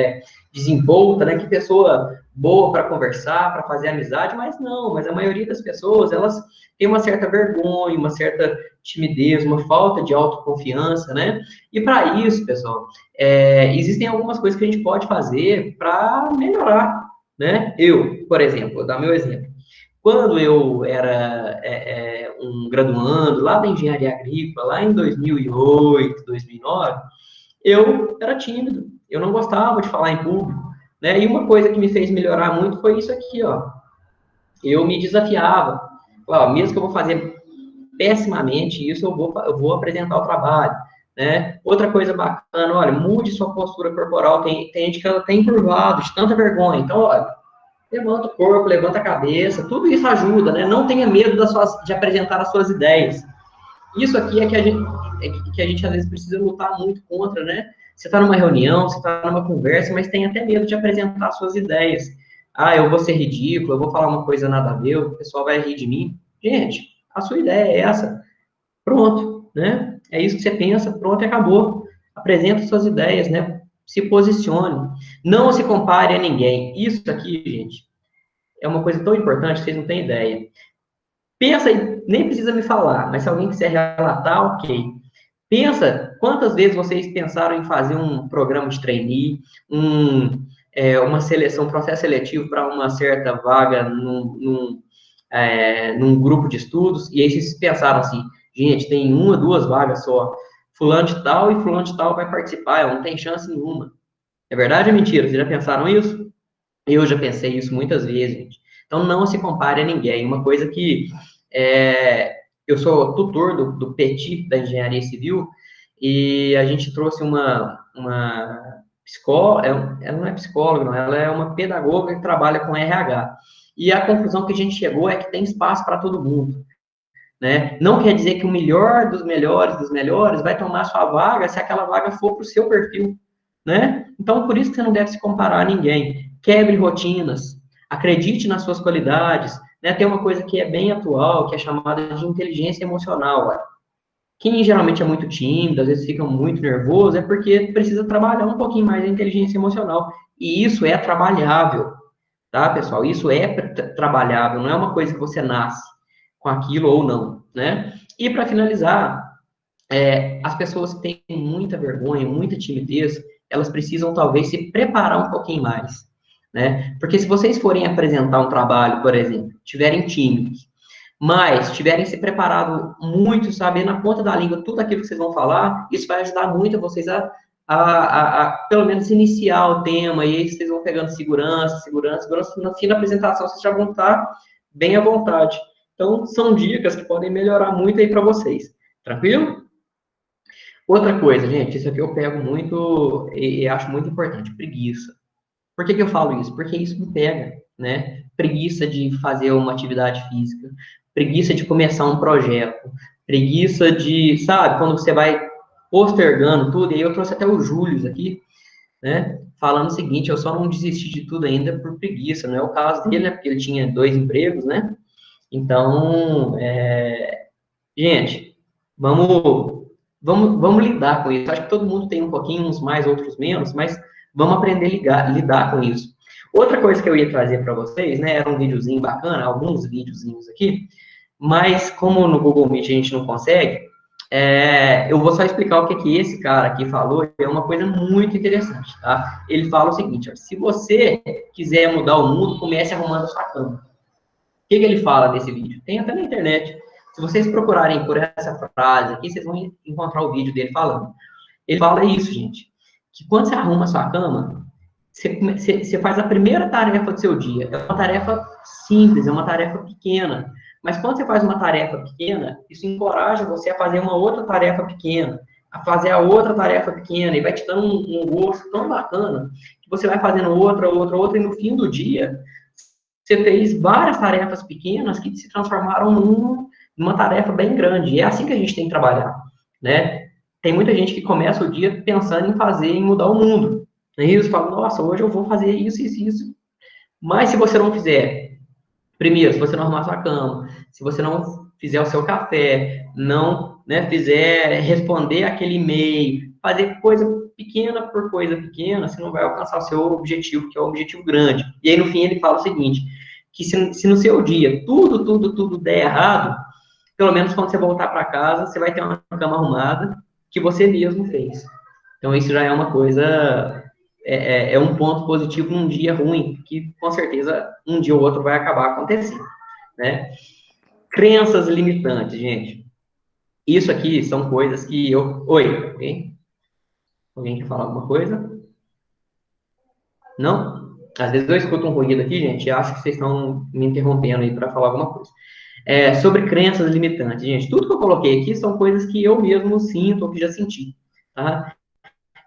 S1: desenvolta, né, que pessoa boa para conversar, para fazer amizade, mas não, mas a maioria das pessoas, elas têm uma certa vergonha, uma certa timidez, uma falta de autoconfiança, né, e para isso, pessoal, existem algumas coisas que a gente pode fazer para melhorar, né, eu, por exemplo, vou dar meu exemplo. Quando eu era um graduando lá da engenharia agrícola, lá em 2008, 2009, eu era tímido, eu não gostava de falar em público, né? E uma coisa que me fez melhorar muito foi isso aqui, ó. Eu me desafiava, ó, mesmo que eu vou fazer pessimamente isso, eu vou apresentar o trabalho, né? Outra coisa bacana, olha, mude sua postura corporal, tem gente que ela tem encurvado, de tanta vergonha, então, olha, levanta o corpo, levanta a cabeça, tudo isso ajuda, né? Não tenha medo de apresentar as suas ideias. Isso aqui é que a gente às vezes precisa lutar muito contra, né? Você está numa reunião, você está numa conversa, mas tem até medo de apresentar as suas ideias. Ah, eu vou ser ridículo, eu vou falar uma coisa nada a ver, o pessoal vai rir de mim. Gente, a sua ideia é essa. Pronto, né? É isso que você pensa, pronto e acabou. Apresenta suas ideias, né? Se posicione. Não se compare a ninguém. Isso aqui, gente, é uma coisa tão importante que vocês não têm ideia. Pensa aí, nem precisa me falar, mas se alguém quiser relatar, ok. Pensa quantas vezes vocês pensaram em fazer um programa de trainee, uma seleção, um processo seletivo para uma certa vaga num grupo de estudos, e aí vocês pensaram assim, gente, tem uma, duas vagas só, fulano de tal e fulano de tal vai participar, não tem chance nenhuma. É verdade ou mentira? Vocês já pensaram isso? Eu já pensei isso muitas vezes, gente. Então, não se compare a ninguém. Uma coisa que eu sou tutor do PETI, da Engenharia Civil, e a gente trouxe uma psicóloga, ela não é psicóloga, não, ela é uma pedagoga que trabalha com RH. E a conclusão que a gente chegou é que tem espaço para todo mundo. Né? Não quer dizer que o melhor dos melhores vai tomar sua vaga se aquela vaga for para o seu perfil. Né? Então, por isso que você não deve se comparar a ninguém. Quebre rotinas, acredite nas suas qualidades, né? Tem uma coisa que é bem atual, que é chamada de inteligência emocional. Olha. Quem geralmente é muito tímido, às vezes fica muito nervoso, é porque precisa trabalhar um pouquinho mais a inteligência emocional. E isso é trabalhável, tá, pessoal? Isso é trabalhável, não é uma coisa que você nasce com aquilo ou não, né? E para finalizar, as pessoas que têm muita vergonha, muita timidez, elas precisam talvez se preparar um pouquinho mais, né? Porque se vocês forem apresentar um trabalho, por exemplo, tiverem tímidos, mas tiverem se preparado muito, saber na ponta da língua tudo aquilo que vocês vão falar, isso vai ajudar muito vocês a pelo menos iniciar o tema, e aí vocês vão pegando segurança, no fim da apresentação vocês já vão estar bem à vontade. Então, são dicas que podem melhorar muito aí para vocês. Tranquilo? Outra coisa, gente, isso aqui eu pego muito e acho muito importante, preguiça. Por que eu falo isso? Porque isso me pega, né? Preguiça de fazer uma atividade física, preguiça de começar um projeto, preguiça de, sabe, quando você vai postergando tudo, e aí eu trouxe até o Júlio aqui, né, falando o seguinte, eu só não desisti de tudo ainda por preguiça, não é o caso dele, né, porque ele tinha 2 empregos, né, então, gente, vamos lidar com isso, acho que todo mundo tem um pouquinho, uns mais, outros menos, mas vamos aprender a lidar com isso. Outra coisa que eu ia trazer para vocês, né, era um videozinho bacana, alguns videozinhos aqui, mas como no Google Meet a gente não consegue, eu vou só explicar o que esse cara aqui falou, é uma coisa muito interessante, tá? Ele fala o seguinte, ó, se você quiser mudar o mundo, comece arrumando a sua cama. O que ele fala nesse vídeo? Tem até na internet. Se vocês procurarem por essa frase aqui, vocês vão encontrar o vídeo dele falando. Ele fala isso, gente, que quando você arruma a sua cama, você faz a primeira tarefa do seu dia. É uma tarefa simples, é uma tarefa pequena. Mas quando você faz uma tarefa pequena, isso encoraja você a fazer uma outra tarefa pequena, a fazer a outra tarefa pequena, e vai te dando um gosto tão bacana, que você vai fazendo outra, e no fim do dia, você fez várias tarefas pequenas que se transformaram numa tarefa bem grande. E é assim que a gente tem que trabalhar, né? Tem muita gente que começa o dia pensando em mudar o mundo. E você fala, nossa, hoje eu vou fazer isso, isso, isso. Mas se você não fizer, primeiro, se você não arrumar sua cama, se você não fizer o seu café, não, né, fizer responder aquele e-mail, fazer coisa pequena por coisa pequena, você não vai alcançar o seu objetivo, que é o objetivo grande. E aí, no fim, ele fala o seguinte, que se no seu dia tudo der errado, pelo menos quando você voltar para casa, você vai ter uma cama arrumada que você mesmo fez. Então, isso já é uma coisa... É um ponto positivo num dia ruim, que com certeza um dia ou outro vai acabar acontecendo, né? Crenças limitantes, gente. Isso aqui são coisas que eu... Oi, alguém quer falar alguma coisa? Não? Às vezes eu escuto um ruído aqui, gente, e acho que vocês estão me interrompendo aí para falar alguma coisa. Sobre crenças limitantes, gente. Tudo que eu coloquei aqui são coisas que eu mesmo sinto ou que já senti, tá?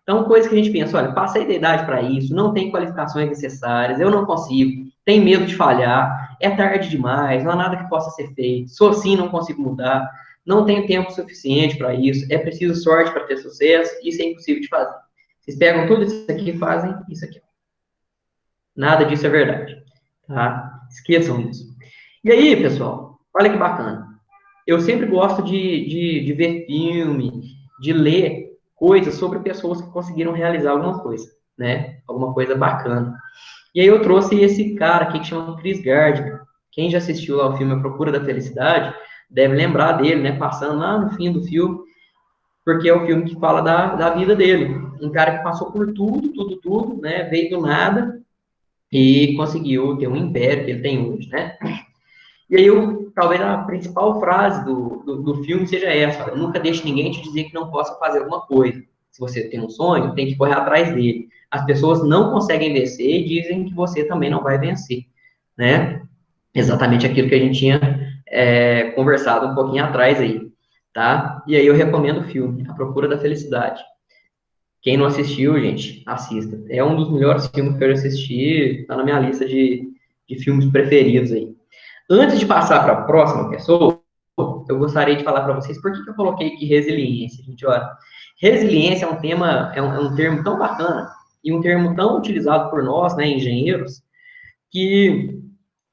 S1: Então, coisa que a gente pensa, olha, passei da idade para isso, não tem qualificações necessárias, eu não consigo, tenho medo de falhar, é tarde demais, não há nada que possa ser feito, sou assim, não consigo mudar, não tenho tempo suficiente para isso, é preciso sorte para ter sucesso, isso é impossível de fazer. Vocês pegam tudo isso aqui e fazem isso aqui. Nada disso é verdade, tá? Esqueçam isso. E aí, pessoal, olha que bacana. Eu sempre gosto de ver filme, de ler coisas sobre pessoas que conseguiram realizar alguma coisa, né? Alguma coisa bacana. E aí eu trouxe esse cara aqui que chama Chris Gardner. Quem já assistiu lá o filme A Procura da Felicidade deve lembrar dele, né? Passando lá no fim do filme, porque é o filme que fala da vida dele. Um cara que passou por tudo, né? Veio do nada e conseguiu ter um império que ele tem hoje, né? E aí, talvez a principal frase do filme seja essa: nunca deixe ninguém te dizer que não possa fazer alguma coisa. Se você tem um sonho, tem que correr atrás dele. As pessoas não conseguem vencer e dizem que você também não vai vencer, né? Exatamente aquilo que a gente tinha conversado um pouquinho atrás aí, tá? E aí eu recomendo o filme, A Procura da Felicidade. Quem não assistiu, gente, assista. É um dos melhores filmes que eu já assisti, tá na minha lista de filmes preferidos aí. Antes de passar para a próxima pessoa, eu gostaria de falar para vocês por que eu coloquei aqui resiliência, gente. Olha, resiliência é um tema, é um termo tão bacana e um termo tão utilizado por nós, né, engenheiros, que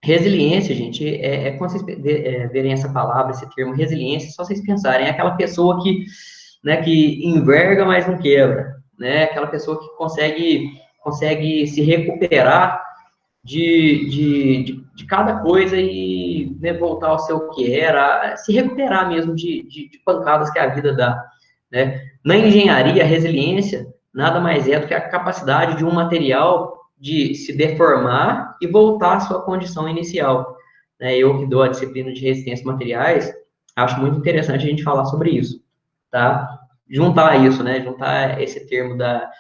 S1: resiliência, gente, quando vocês verem essa palavra, esse termo resiliência, só vocês pensarem, é aquela pessoa que, né, que enverga, mas não quebra, né, aquela pessoa que consegue se recuperar de cada coisa e, né, voltar ao seu que era, se recuperar mesmo de pancadas que a vida dá, né? Na engenharia, a resiliência nada mais é do que a capacidade de um material de se deformar e voltar à sua condição inicial, né? Eu que dou a disciplina de resistência a materiais, acho muito interessante a gente falar sobre isso, tá? Juntar isso, né? Juntar esse termo da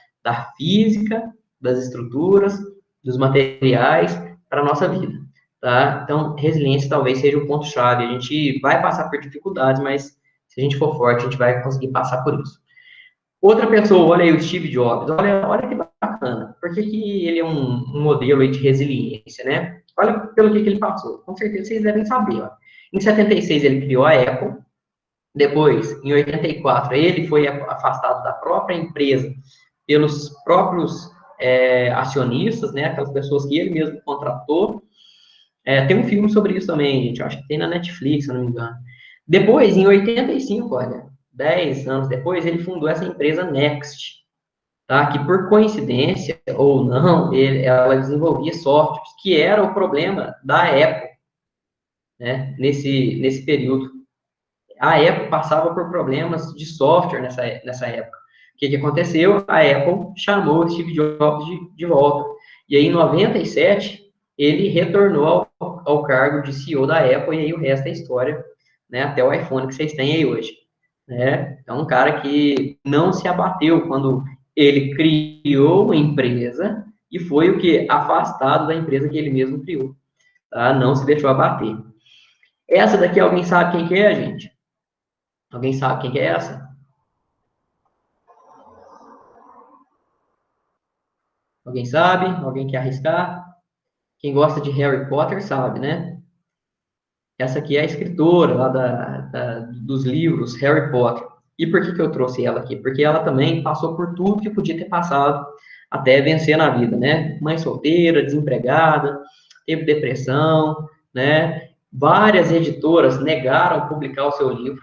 S1: física, das estruturas, dos materiais para a nossa vida, tá? Então, resiliência talvez seja o ponto-chave. A gente vai passar por dificuldades, mas se a gente for forte, a gente vai conseguir passar por isso. Outra pessoa, olha aí o Steve Jobs, olha que bacana. por que que ele é um modelo aí de resiliência, né? Olha pelo que ele passou. Com certeza vocês devem saber, ó. Em 76 ele criou a Apple. Depois, em 84, ele foi afastado da própria empresa pelos próprios acionistas, né? Aquelas pessoas que ele mesmo contratou. Tem um filme sobre isso também, gente. Eu acho que tem na Netflix, se eu não me engano. Depois, em 85, olha, 10 anos depois, ele fundou essa empresa Next, tá? Que por coincidência ou não, ela desenvolvia softwares, que era o problema da Apple, né? Nesse período. A Apple passava por problemas de software nessa época. O que aconteceu? A Apple chamou o Steve Jobs de volta. E aí, em 97, ele retornou ao cargo de CEO da Apple, e aí o resto é história, né? Até o iPhone que vocês têm aí hoje. Né? É um cara que não se abateu quando ele criou uma empresa e foi o que? Afastado da empresa que ele mesmo criou. Tá? Não se deixou abater. Essa daqui, alguém sabe quem que é, gente? Alguém sabe quem que é essa? Alguém sabe? Alguém quer arriscar? Quem gosta de Harry Potter sabe, né? Essa aqui é a escritora lá dos livros Harry Potter. E por que eu trouxe ela aqui? Porque ela também passou por tudo que podia ter passado até vencer na vida, né? Mãe solteira, desempregada, teve depressão, né? Várias editoras negaram publicar o seu livro,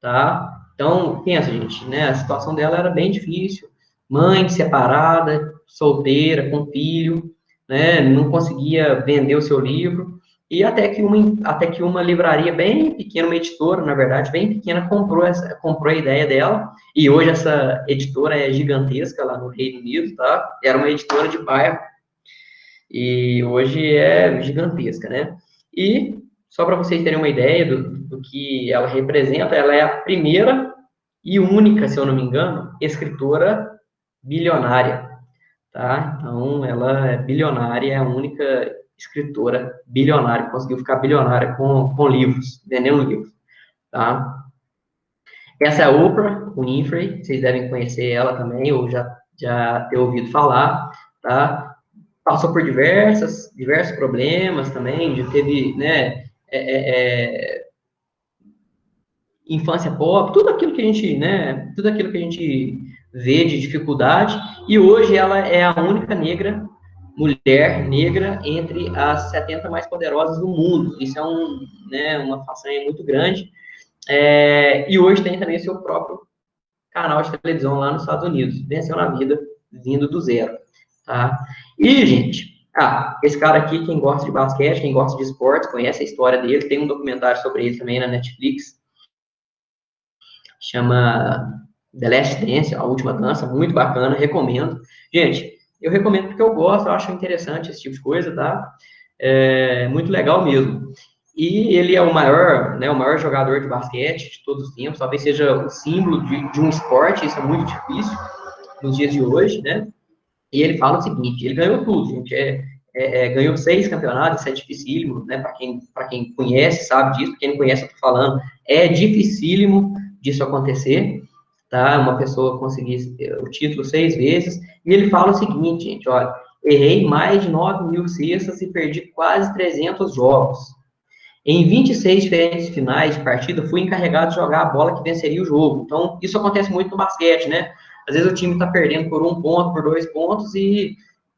S1: tá? Então, pensa, gente, né? A situação dela era bem difícil. Mãe separada, solteira, com filho, né? Não conseguia vender o seu livro. E até que uma livraria bem pequena, uma editora, na verdade, bem pequena, comprou a ideia dela. E hoje essa editora é gigantesca lá no Reino Unido, tá? Era uma editora de bairro. E hoje é gigantesca, né? E, só para vocês terem uma ideia do que ela representa, ela é a primeira e única, se eu não me engano, escritora bilionária, tá? Então, ela é bilionária, é a única escritora bilionária, que conseguiu ficar bilionária com livros, vendendo livros, tá? Essa é a Oprah Winfrey, vocês devem conhecer ela também, ou já ter ouvido falar, tá? Passou por diversos problemas também, já teve, né, infância pobre, tudo aquilo que a gente, né, tudo aquilo que a gente vê de dificuldade, e hoje ela é a única mulher negra entre as 70 mais poderosas do mundo. Isso é uma façanha muito grande. E hoje tem também seu próprio canal de televisão lá nos Estados Unidos. Venceu na vida, vindo do zero. Tá? E, gente, esse cara aqui, quem gosta de basquete, quem gosta de esportes, conhece a história dele, tem um documentário sobre ele também na Netflix, chama The Last Dance, A Última Dança, muito bacana, recomendo. Gente, eu recomendo porque eu gosto, eu acho interessante esse tipo de coisa, tá? É muito legal mesmo. E ele é o maior jogador de basquete de todos os tempos, talvez seja o símbolo de um esporte, isso é muito difícil nos dias de hoje, né? E ele fala o seguinte, ele ganhou tudo, gente, ganhou 6 campeonatos, isso é dificílimo, né? Para quem conhece, sabe disso, para quem não conhece, eu tô falando, é dificílimo disso acontecer, tá? Uma pessoa conseguir o título 6 vezes, e ele fala o seguinte, gente, olha, errei mais de 9.000 cestas e perdi quase 300 jogos. Em 26 diferentes finais de partida, fui encarregado de jogar a bola que venceria o jogo. Então, isso acontece muito no basquete, né? Às vezes o time está perdendo por 1 ponto, por 2 pontos, e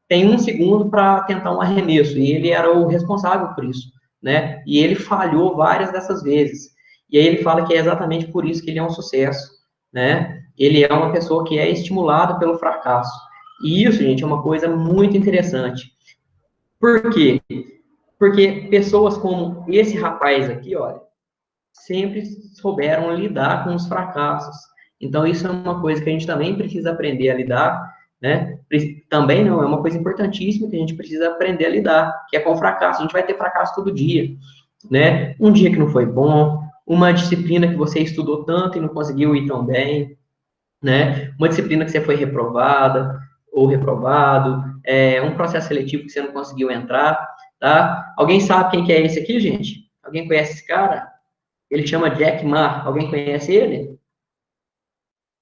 S1: tem 1 segundo para tentar um arremesso, e ele era o responsável por isso, né? E ele falhou várias dessas vezes. E aí ele fala que é exatamente por isso que ele é um sucesso, né? Ele é uma pessoa que é estimulada pelo fracasso. E isso, gente, é uma coisa muito interessante. Por quê? Porque pessoas como esse rapaz aqui, olha, sempre souberam lidar com os fracassos. Então, isso é uma coisa que a gente também precisa aprender a lidar, né? Também não, é uma coisa importantíssima que a gente precisa aprender a lidar, que é com o fracasso. A gente vai ter fracasso todo dia, né? Um dia que não foi bom, uma disciplina que você estudou tanto e não conseguiu ir tão bem, né? Uma disciplina que você foi reprovada ou reprovado, um processo seletivo que você não conseguiu entrar, tá? Alguém sabe quem que é esse aqui, gente? Alguém conhece esse cara? Ele chama Jack Ma. Alguém conhece ele?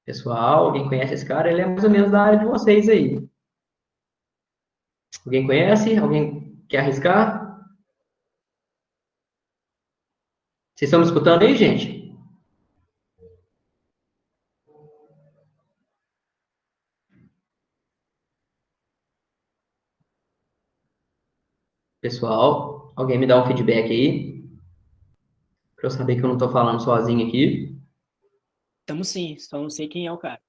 S1: Pessoal, alguém conhece esse cara? Ele é mais ou menos da área de vocês aí. Alguém conhece? Alguém quer arriscar? Vocês estão me escutando aí, gente? Pessoal, alguém me dá um feedback aí, para eu saber que eu não estou falando sozinho aqui.
S6: Estamos sim, só não sei quem é o cara.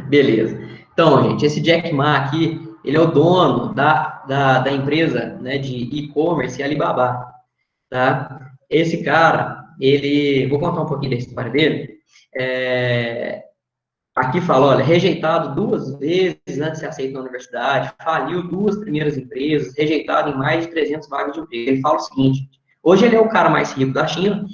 S1: Beleza. Então, gente, esse Jack Ma aqui, ele é o dono da empresa, né, de e-commerce Alibaba, tá? Esse cara, vou contar um pouquinho da história dele. Aqui fala, olha, rejeitado 2 vezes antes de ser aceito na universidade, faliu 2 primeiras empresas, rejeitado em mais de 300 vagas de emprego. Ele fala o seguinte, hoje ele é o cara mais rico da China,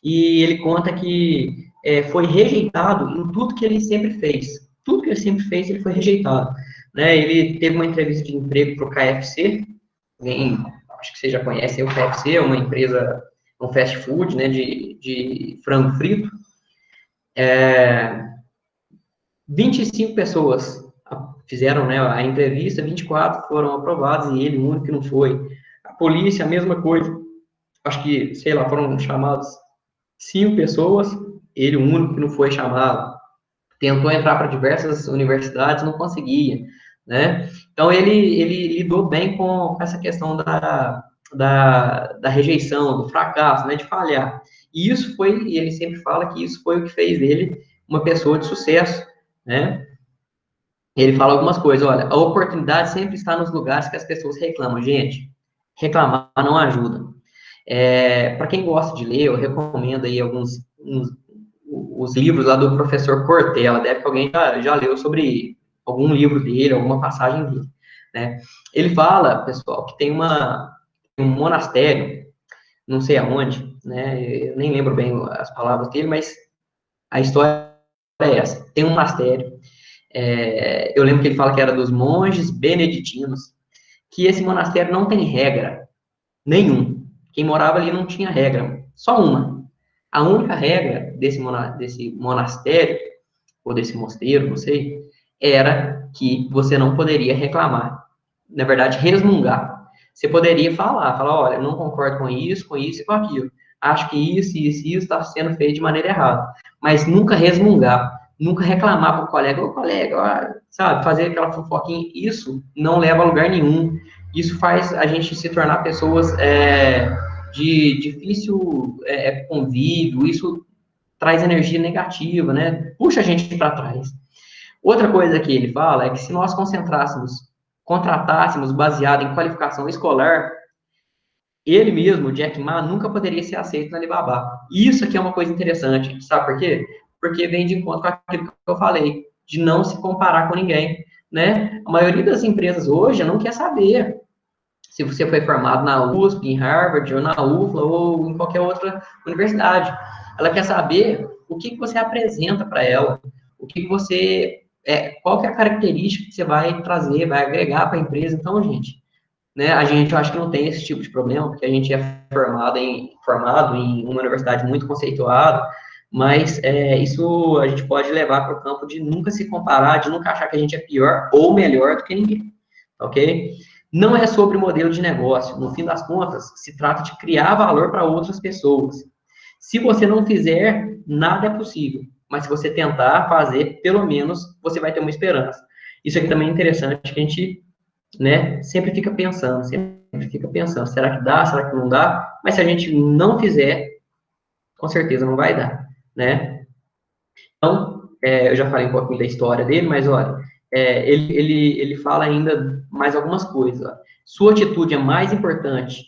S1: e ele conta que foi rejeitado em tudo que ele sempre fez. Tudo que ele sempre fez, ele foi rejeitado. Né? Ele teve uma entrevista de emprego para o KFC, acho que você já conhece, o KFC é uma empresa, um fast food, né, de frango frito. 25 pessoas fizeram, né, a entrevista, 24 foram aprovadas e ele, o único que não foi. A polícia, a mesma coisa. Acho que, sei lá, foram chamados 5 pessoas, ele, o único que não foi chamado. Tentou entrar para diversas universidades, não conseguia, né? Então, ele lidou bem com essa questão da rejeição, do fracasso, né, de falhar. E isso foi, e ele sempre fala que isso foi o que fez dele uma pessoa de sucesso, né? Ele fala algumas coisas, olha, a oportunidade sempre está nos lugares que as pessoas reclamam. Gente, reclamar não ajuda. Para quem gosta de ler, eu recomendo aí os livros lá do professor Cortella, deve que alguém já leu sobre algum livro dele, alguma passagem dele, né? Ele fala, pessoal, que tem um monastério, não sei aonde, né? Eu nem lembro bem as palavras dele, mas a história é essa. Tem um monastério, eu lembro que ele fala que era dos monges beneditinos, que esse monastério não tem regra nenhum. Quem morava ali não tinha regra, só uma. A única regra desse monastério, ou desse mosteiro, não sei, era que você não poderia reclamar. Na verdade, resmungar. Você poderia falar, olha, eu não concordo com isso e com aquilo. Acho que isso está sendo feito de maneira errada. Mas nunca resmungar, nunca reclamar para o colega, ô colega, sabe, fazer aquela fofoquinha, isso não leva a lugar nenhum. Isso faz a gente se tornar pessoas de difícil convívio, isso traz energia negativa, né? Puxa a gente para trás. Outra coisa que ele fala é que se nós contratássemos baseado em qualificação escolar, ele mesmo, o Jack Ma, nunca poderia ser aceito na Alibaba. E isso aqui é uma coisa interessante, sabe por quê? Porque vem de encontro com aquilo que eu falei, de não se comparar com ninguém, né? A maioria das empresas hoje não quer saber se você foi formado na USP, em Harvard, ou na UFLA, ou em qualquer outra universidade. Ela quer saber o que você apresenta para ela, o que você, qual que é a característica que você vai trazer, vai agregar para a empresa. Então, gente, né, eu acho que não tem esse tipo de problema, porque a gente é formado em uma universidade muito conceituada, mas isso a gente pode levar para o campo de nunca se comparar, de nunca achar que a gente é pior ou melhor do que ninguém, ok? Não é sobre modelo de negócio. No fim das contas, se trata de criar valor para outras pessoas. Se você não fizer, nada é possível. Mas se você tentar fazer, pelo menos você vai ter uma esperança. Isso aqui também é interessante, que a gente, né, sempre fica pensando, será que dá, será que não dá? Mas se a gente não fizer, com certeza não vai dar, né? Então, eu já falei um pouquinho da história dele, mas olha, ele fala ainda mais algumas coisas. Ó. Sua atitude é mais importante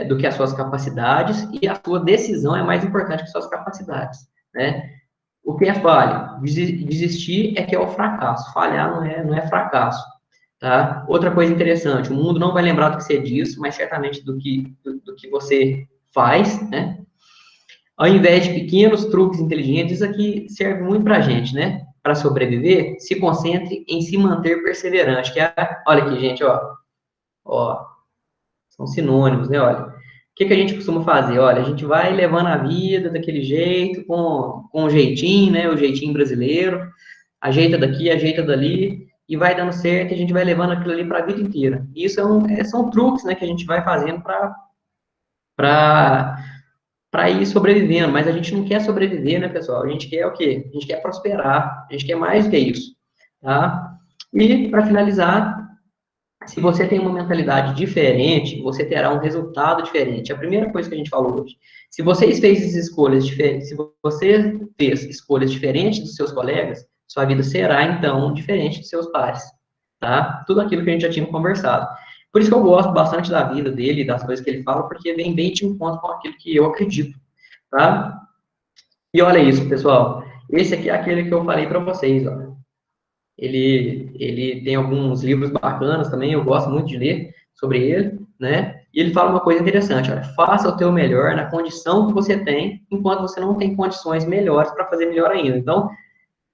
S1: do que as suas capacidades e a sua decisão é mais importante que suas capacidades, né? O que é falha? Desistir é que é o fracasso. Falhar não é fracasso, tá? Outra coisa interessante, o mundo não vai lembrar do que você disse, mas certamente do que você faz, né? Ao invés de pequenos truques inteligentes, isso aqui serve muito para a gente, né? Para sobreviver, se concentre em se manter perseverante. Olha aqui, gente, ó, são sinônimos, né? Olha, que a gente costuma fazer? Olha, a gente vai levando a vida daquele jeito, com um jeitinho, né? O jeitinho brasileiro, ajeita daqui, ajeita dali, e vai dando certo, e a gente vai levando aquilo ali para a vida inteira. E isso são truques, né, que a gente vai fazendo para ir sobrevivendo, mas a gente não quer sobreviver, né, pessoal? A gente quer o quê? A gente quer prosperar, a gente quer mais do que isso, tá? E, para finalizar, se você tem uma mentalidade diferente, você terá um resultado diferente. A primeira coisa que a gente falou hoje. Se você fez escolhas diferentes, se você fez escolhas diferentes dos seus colegas, sua vida será, então, diferente dos seus pares, tá? Tudo aquilo que a gente já tinha conversado. Por isso que eu gosto bastante da vida dele, das coisas que ele fala, porque vem bem de encontro com aquilo que eu acredito, tá? E olha isso, pessoal. Esse aqui é aquele que eu falei para vocês, ó. Ele tem alguns livros bacanas também, eu gosto muito de ler sobre ele, né? E ele fala uma coisa interessante, olha, faça o teu melhor na condição que você tem, enquanto você não tem condições melhores para fazer melhor ainda. Então,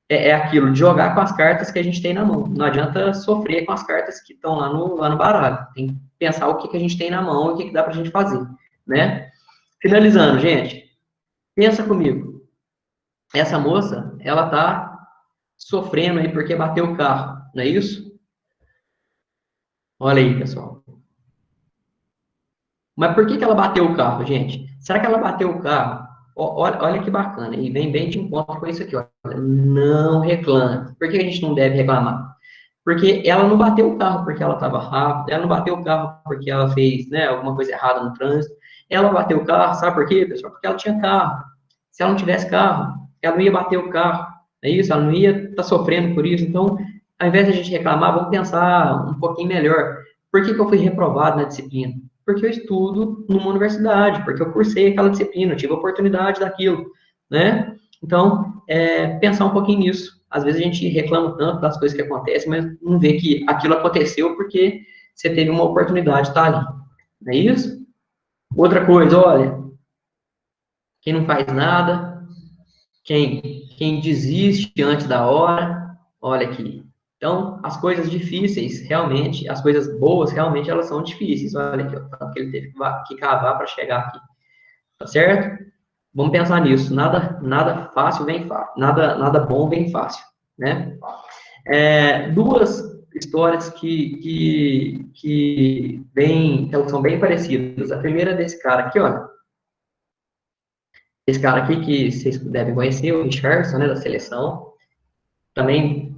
S1: é aquilo de jogar com as cartas que a gente tem na mão. Não adianta sofrer com as cartas que estão lá no baralho. Tem que pensar o que a gente tem na mão e o que dá para a gente fazer, né? Finalizando, gente, pensa comigo. Essa moça, ela tá sofrendo aí porque bateu o carro, não é isso? Olha aí, pessoal. Mas por que ela bateu o carro, gente? Será que ela bateu o carro? Olha que bacana, e vem bem de encontro com isso aqui, ó. Não reclame. Por que a gente não deve reclamar? Porque ela não bateu o carro porque ela estava rápida, ela não bateu o carro porque ela fez, né, alguma coisa errada no trânsito. Ela bateu o carro, sabe por quê, pessoal? Porque ela tinha carro. Se ela não tivesse carro, ela não ia bater o carro. É isso? Ela não ia estar sofrendo por isso. Então, ao invés de a gente reclamar, vamos pensar um pouquinho melhor. Por que eu fui reprovado na disciplina? Porque eu estudo numa universidade, porque eu cursei aquela disciplina, eu tive a oportunidade daquilo, né? Então, pensar um pouquinho nisso. Às vezes a gente reclama tanto das coisas que acontecem, mas não vê que aquilo aconteceu porque você teve uma oportunidade de estar ali. Não é isso? Outra coisa, olha, quem não faz nada, quem desiste antes da hora, olha aqui. Então, as coisas difíceis, realmente, as coisas boas, realmente, elas são difíceis. Olha aqui, ó, que ele teve que cavar para chegar aqui. Tá certo? Vamos pensar nisso. Nada fácil vem fácil. Nada bom vem fácil, né? Duas histórias que são bem parecidas. A primeira é desse cara aqui, olha. Esse cara aqui que vocês devem conhecer, o Richardson, né, da seleção. Também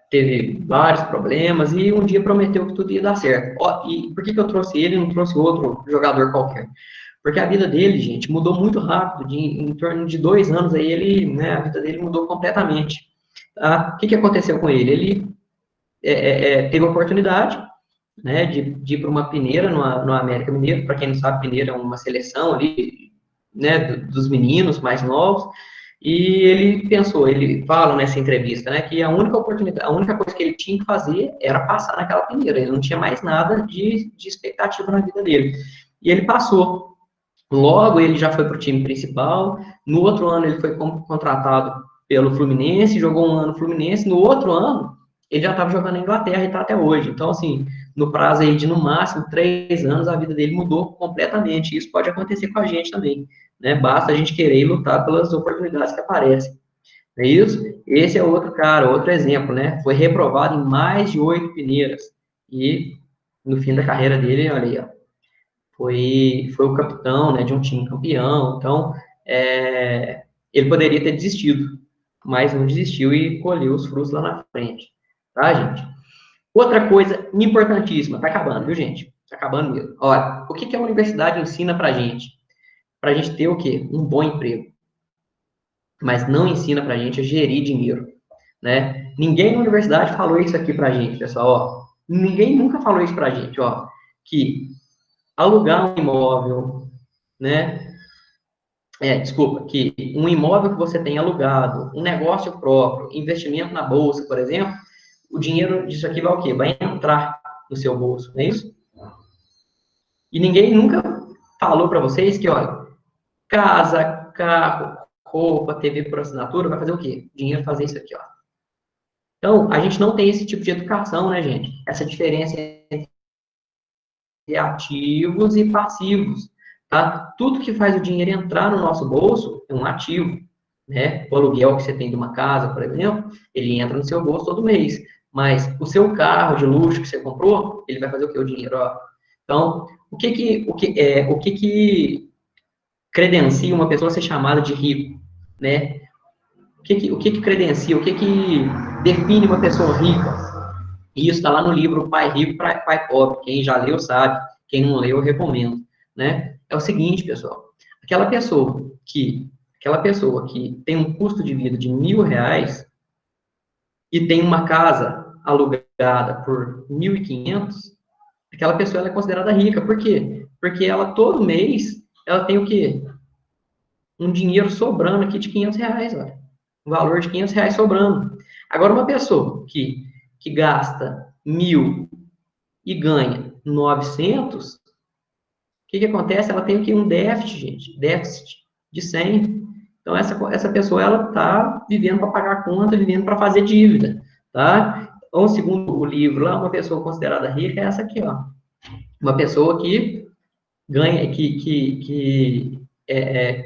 S1: teve vários problemas e um dia prometeu que tudo ia dar certo. Ó, e por que eu trouxe ele e não trouxe outro jogador qualquer? Porque a vida dele, gente, mudou muito rápido. Em torno de 2 anos aí, a vida dele mudou completamente. Tá? O que aconteceu com ele? Ele teve a oportunidade, né, de ir para uma peneira no América Mineiro. Para quem não sabe, peneira é uma seleção ali, né, dos meninos mais novos. E ele pensou, ele fala nessa entrevista, né, que a única coisa que ele tinha que fazer era passar naquela peneira. Ele não tinha mais nada de expectativa na vida dele. E ele passou. Logo, ele já foi para o time principal. No outro ano, ele foi contratado pelo Fluminense, jogou um ano no Fluminense. No outro ano, ele já estava jogando na Inglaterra e está até hoje. Então, assim, no prazo aí de, no máximo, 3 anos, a vida dele mudou completamente. Isso pode acontecer com a gente também, né? Basta a gente querer lutar pelas oportunidades que aparecem. Não é isso? Esse é outro cara, outro exemplo, né? Foi reprovado em mais de 8 peneiras. E, no fim da carreira dele, olha aí, ó, foi o capitão, né, de um time campeão. Então, ele poderia ter desistido, mas não desistiu e colheu os frutos lá na frente. Tá, gente? Outra coisa importantíssima, tá acabando, viu, gente? Tá acabando mesmo. Olha, o que a universidade ensina pra gente? Pra gente ter o quê? Um bom emprego. Mas não ensina pra gente a gerir dinheiro, né? Ninguém na universidade falou isso aqui pra gente, pessoal, ó. Ninguém nunca falou isso pra gente, ó. Que alugar um imóvel, né? Desculpa, que um imóvel que você tem alugado, um negócio próprio, investimento na bolsa, por exemplo, o dinheiro disso aqui vai o quê? Vai entrar no seu bolso, não é isso? E ninguém nunca falou para vocês que, olha, casa, carro, roupa, TV por assinatura, vai fazer o quê? O dinheiro fazer isso aqui, ó. Então, a gente não tem esse tipo de educação, né, gente? Essa diferença entre ativos e passivos. tá? Tudo que faz o dinheiro entrar no nosso bolso é um ativo, né? O aluguel que você tem de uma casa, por exemplo, ele entra no seu bolso todo mês. Mas o seu carro de luxo que você comprou, ele vai fazer o quê? O dinheiro, ó. Então, o que credencia uma pessoa a ser chamada de rico, né? O que credencia, o que define uma pessoa rica? E isso está lá no livro Pai Rico, Pai Pobre. Quem já leu sabe, quem não leu, eu recomendo, né? É o seguinte, pessoal, aquela pessoa que tem um custo de vida de R$ 1.000 e tem uma casa alugada por 1.500, aquela pessoa ela é considerada rica. Por quê? Porque ela, todo mês, ela tem o quê? Um dinheiro sobrando aqui de R$ 500, olha. Um valor de R$ 500 sobrando. Agora, uma pessoa que gasta 1.000 e ganha 900, o que acontece? Ela tem aqui um déficit, gente, déficit de 100. Então, essa pessoa, ela está vivendo para pagar conta, vivendo para fazer dívida, tá? Então, segundo o livro lá, uma pessoa considerada rica é essa aqui, ó. Uma pessoa que ganha, que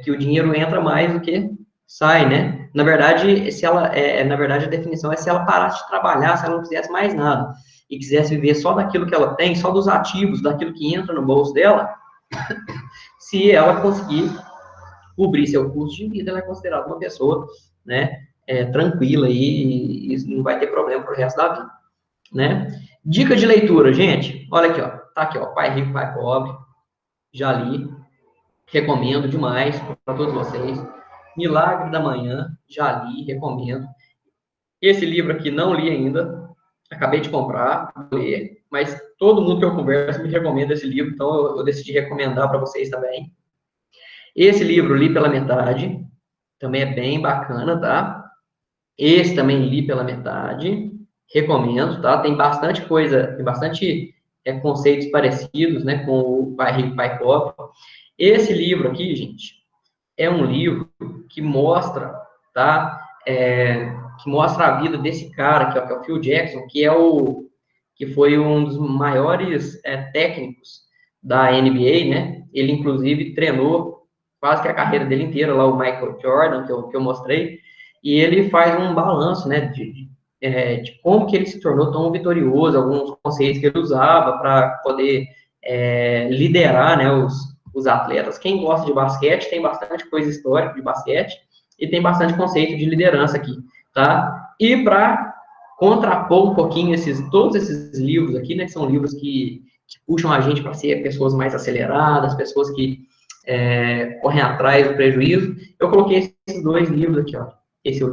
S1: o dinheiro entra mais do que sai, né? Na verdade, a definição é se ela parasse de trabalhar, se ela não fizesse mais nada, e quisesse viver só daquilo que ela tem, só dos ativos, daquilo que entra no bolso dela, se ela conseguir cobrir seu custo de vida, ela é considerada uma pessoa, né, tranquila e não vai ter problema pro resto da vida, né? Dica de leitura, gente, olha aqui, ó, tá aqui, ó, Pai Rico, Pai Pobre, já li, recomendo demais para todos vocês. Milagre da Manhã, já li, recomendo. Esse livro aqui não li ainda, acabei de comprar, vou ler, mas todo mundo que eu converso me recomenda esse livro, então eu decidi recomendar para vocês também. Esse livro li pela metade, também é bem bacana, tá? Esse também li pela metade, recomendo, tá? Tem bastante coisa, tem bastante conceitos parecidos, né, com o Pai Rico, Pai Pobre. Esse livro aqui, gente, é um livro que mostra, tá? Que mostra a vida desse cara, que é o Phil Jackson, que foi um dos maiores técnicos da NBA, né? Ele, inclusive, treinou quase que a carreira dele inteira, lá o Michael Jordan, que eu mostrei, e ele faz um balanço, né, de como que ele se tornou tão vitorioso, alguns conceitos que ele usava para poder liderar, né, os atletas. Quem gosta de basquete, tem bastante coisa histórica de basquete, e tem bastante conceito de liderança aqui, tá? E para contrapor um pouquinho todos esses livros aqui, né, que são livros que puxam a gente para ser pessoas mais aceleradas, pessoas que correm atrás do prejuízo, eu coloquei esses dois livros aqui, ó. Esse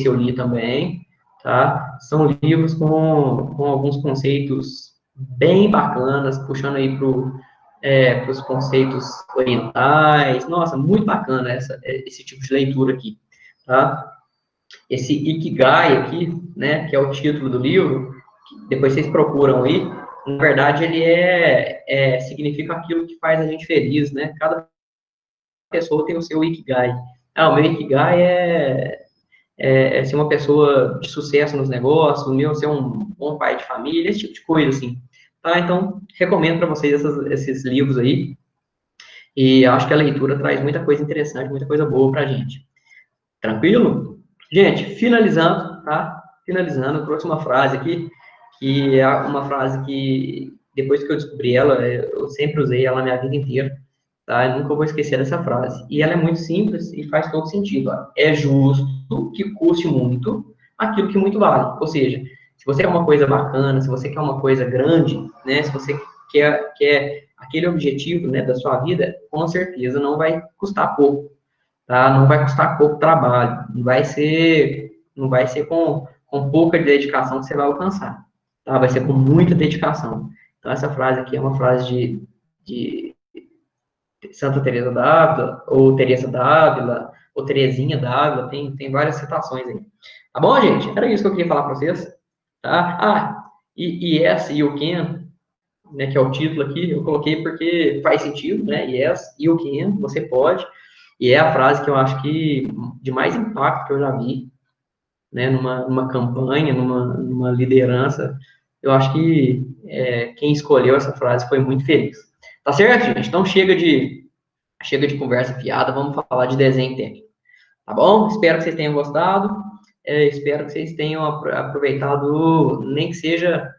S1: eu li também, tá? São livros com alguns conceitos bem bacanas, puxando aí para os conceitos orientais. Nossa, muito bacana esse tipo de leitura aqui, tá? Esse Ikigai aqui, né, que é o título do livro, depois vocês procuram aí, na verdade, ele significa aquilo que faz a gente feliz, né? Cada pessoa tem o seu Ikigai. O meu Ikigai é ser uma pessoa de sucesso nos negócios, o meu ser um bom pai de família, esse tipo de coisa, assim. Tá? Então, recomendo para vocês esses livros aí. E acho que a leitura traz muita coisa interessante, muita coisa boa pra gente. Tranquilo? Gente, finalizando, tá? Finalizando, eu trouxe uma frase aqui, que é uma frase que, depois que eu descobri ela, eu sempre usei ela a minha vida inteira, tá? Eu nunca vou esquecer dessa frase. E ela é muito simples e faz todo sentido, ó. É justo que custe muito aquilo que muito vale. Ou seja, se você quer uma coisa bacana, se você quer uma coisa grande, né? Se você quer aquele objetivo, né, da sua vida, com certeza não vai custar pouco, tá? Não vai custar pouco trabalho, não vai ser com pouca dedicação que você vai alcançar, tá? Vai ser com muita dedicação. Então, essa frase aqui é uma frase de Santa Teresa d'Ávila, ou Teresa d'Ávila, ou Terezinha d'Ávila, tem várias citações aí. Tá bom, gente? Era isso que eu queria falar para vocês, tá? E Yes, You Can, né, que é o título aqui, eu coloquei porque faz sentido, né? Yes, You Can, você pode. E é a frase que eu acho que de mais impacto que eu já vi, né, numa campanha, numa liderança. Eu acho que quem escolheu essa frase foi muito feliz. Tá Tá certo, gente? Então chega de conversa fiada, vamos falar de desenho técnico. Tá bom? Espero que vocês tenham gostado. Espero que vocês tenham aproveitado, nem que seja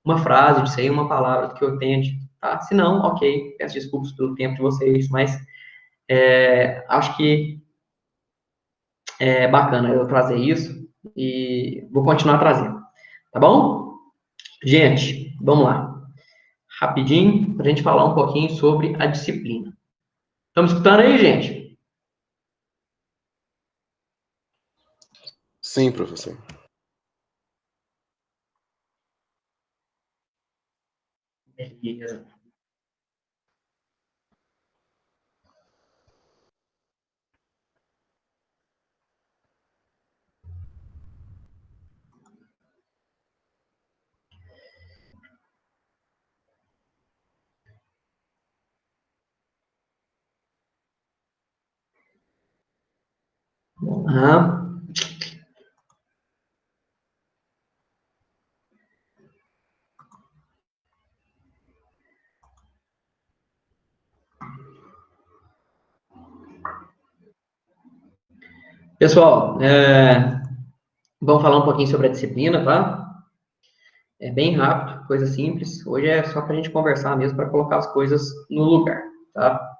S1: uma frase disso aí, uma palavra que eu tenha dito, tá? Se não, ok, peço desculpas pelo tempo de vocês, mas acho que é bacana eu trazer isso e vou continuar trazendo, tá bom? Gente, vamos lá. Rapidinho, para a gente falar um pouquinho sobre a disciplina. Estamos escutando aí, gente?
S4: Sim, professor.
S1: Beleza. Ah, pessoal, vamos falar um pouquinho sobre a disciplina, tá? É bem rápido, coisa simples. Hoje é só para a gente conversar mesmo, para colocar as coisas no lugar, tá?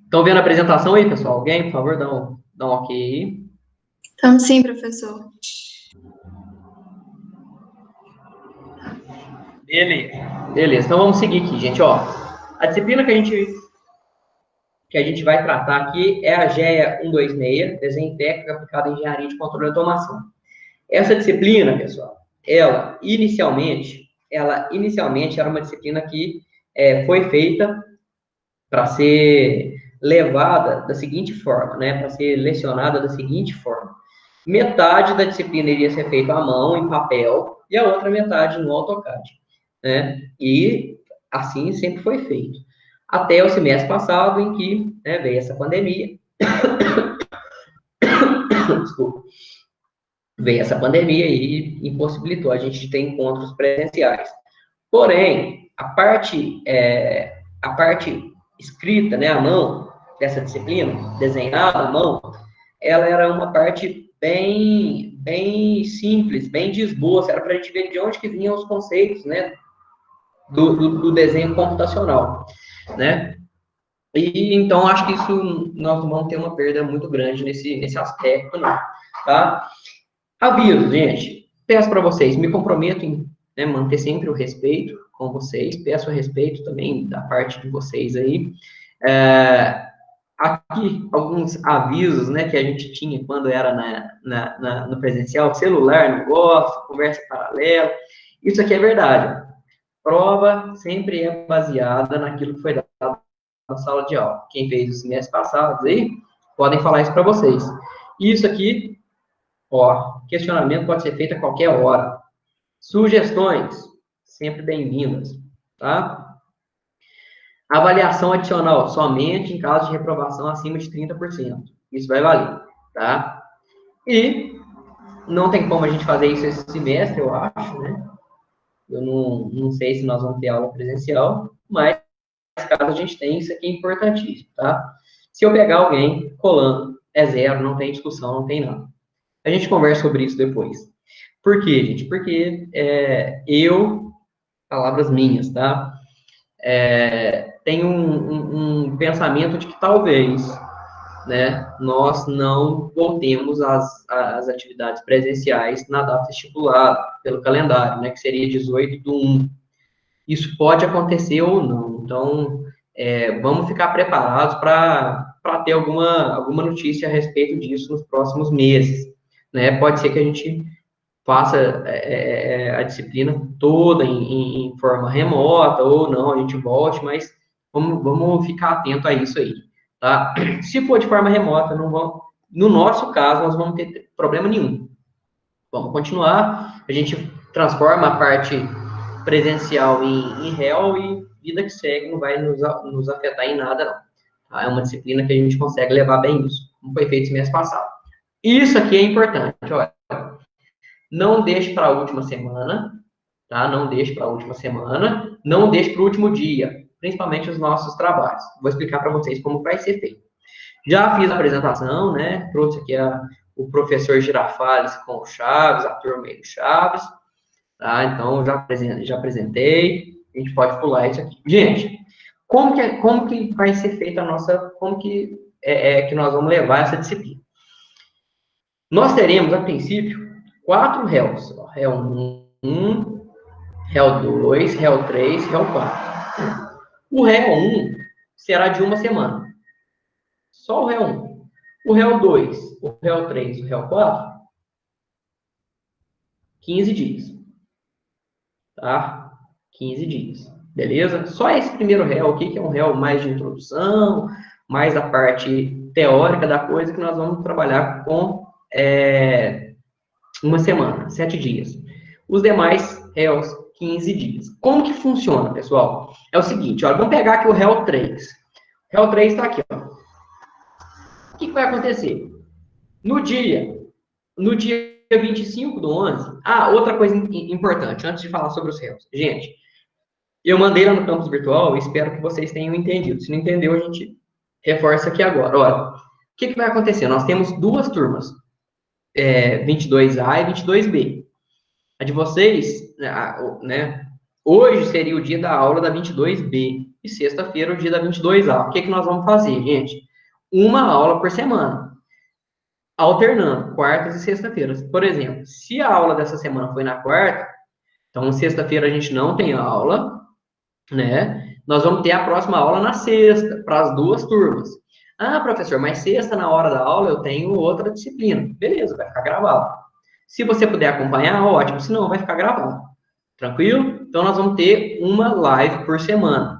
S1: Estão vendo a apresentação aí, pessoal? Alguém, por favor, dá um ok aí.
S3: Estamos sim, professor.
S1: Beleza, então vamos seguir aqui, gente, ó. A disciplina que a gente vai tratar aqui é a GEA 126, Desenho Técnico Aplicado em Engenharia de Controle e Automação. Essa disciplina, pessoal, ela inicialmente era uma disciplina que foi feita para ser levada da seguinte forma, né? Para ser lecionada da seguinte forma. Metade da disciplina iria ser feita à mão, em papel, e a outra metade no AutoCAD, né? E assim sempre foi feito. Até o semestre passado, em que veio essa pandemia. Desculpa. Veio essa pandemia e impossibilitou a gente de ter encontros presenciais. Porém, a parte escrita, né, à mão, dessa disciplina, desenhada à mão, ela era uma parte bem simples, bem de esboço, era para a gente ver de onde que vinham os conceitos, né, do desenho computacional, né? E então acho que isso nós não vamos ter uma perda muito grande nesse aspecto, não, tá? Aviso, gente, peço para vocês, me comprometo em manter sempre o respeito com vocês, peço o respeito também da parte de vocês aí. Aqui, alguns avisos, né, que a gente tinha quando era no presencial, celular não gosta, conversa paralela, isso aqui é verdade. Prova sempre é baseada naquilo que foi dado na sala de aula. Quem fez os semestres passados aí, podem falar isso para vocês. Isso aqui, ó, questionamento pode ser feito a qualquer hora. Sugestões, sempre bem-vindas, tá? Avaliação adicional, somente em caso de reprovação acima de 30%. Isso vai valer, tá? E não tem como a gente fazer isso esse semestre, eu acho, né? Eu não sei se nós vamos ter aula presencial, mas caso a gente tenha, isso aqui é importantíssimo, tá? Se eu pegar alguém colando, é zero, não tem discussão, não tem nada. A gente conversa sobre isso depois. Por quê, gente? Porque palavras minhas, tá? Tenho um pensamento de que talvez, né, nós não voltemos às atividades presenciais na data estipulada pelo calendário, né, que seria 18/1. Isso pode acontecer ou não. Então, vamos ficar preparados para ter alguma notícia a respeito disso nos próximos meses, né? Pode ser que a gente faça a disciplina toda em forma remota ou não, a gente volte, mas vamos ficar atento a isso aí, tá? Se for de forma remota, no nosso caso, nós vamos ter problema nenhum. Vamos continuar, a gente transforma a parte presencial em réu e vida que segue, não vai nos afetar em nada, não. Tá? É uma disciplina que a gente consegue levar bem isso, como foi feito mês passado. Isso aqui é importante, olha. Não deixe para a última semana, tá? Não deixe para a última semana, não deixe para o último dia, principalmente os nossos trabalhos. Vou explicar para vocês como vai ser feito. Já fiz a apresentação, né? Trouxe aqui o professor Girafales com o Chaves, a turma aí do Chaves, tá? Então, já apresentei, a gente pode pular isso aqui. Gente, como que vai ser feita a nossa, como que que nós vamos levar essa disciplina? Nós teremos, a princípio, 4 réus. Réu 1, réu 2, réu 3, réu 4. O réu 1 será de uma semana. Só o réu 1. O réu 2, o réu 3, o réu 4, 15 dias. Tá? 15 dias. Beleza? Só esse primeiro réu aqui, que é um réu mais de introdução, mais a parte teórica da coisa, que nós vamos trabalhar com uma semana, 7 dias. Os demais réus, 15 dias. Como que funciona, pessoal? É o seguinte, olha, vamos pegar aqui o réu 3. O réu 3 está aqui, ó. O que vai acontecer? No dia 25/11... Ah, outra coisa importante, antes de falar sobre os réus. Gente, eu mandei lá no campus virtual e espero que vocês tenham entendido. Se não entendeu, a gente reforça aqui agora. Olha, o que vai acontecer? Nós temos 2 turmas, 22A e 22B. A de vocês, né, hoje seria o dia da aula da 22B e sexta-feira o dia da 22A. O que nós vamos fazer, gente? Uma aula por semana, alternando quartas e sexta-feiras. Por exemplo, se a aula dessa semana foi na quarta, então sexta-feira a gente não tem aula, né? Nós vamos ter a próxima aula na sexta, para as 2 turmas. Ah, professor, mas sexta, na hora da aula, eu tenho outra disciplina. Beleza, vai ficar gravado. Se você puder acompanhar, ótimo. Se não, vai ficar gravado. Tranquilo? Então, nós vamos ter uma live por semana.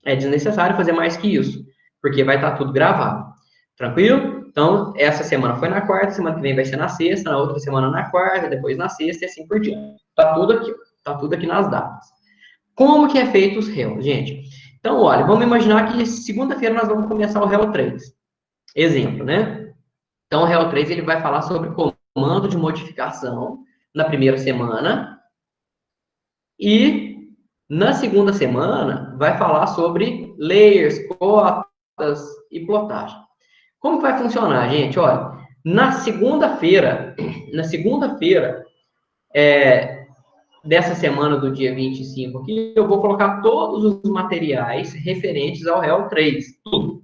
S1: É desnecessário fazer mais que isso, porque vai estar tudo gravado. Tranquilo? Então, essa semana foi na quarta, semana que vem vai ser na sexta, na outra semana na quarta, depois na sexta e assim por diante. Tá tudo aqui nas datas. Como que é feito os réus, gente? Então, olha, vamos imaginar que segunda-feira nós vamos começar o réu 3. Exemplo, né? Então, o réu 3, ele vai falar sobre comando de modificação na primeira semana. E na segunda semana, vai falar sobre layers, cotas e plotagem. Como que vai funcionar, gente? Olha, na segunda-feira, dessa semana do dia 25 aqui, eu vou colocar todos os materiais referentes ao réu 3, tudo.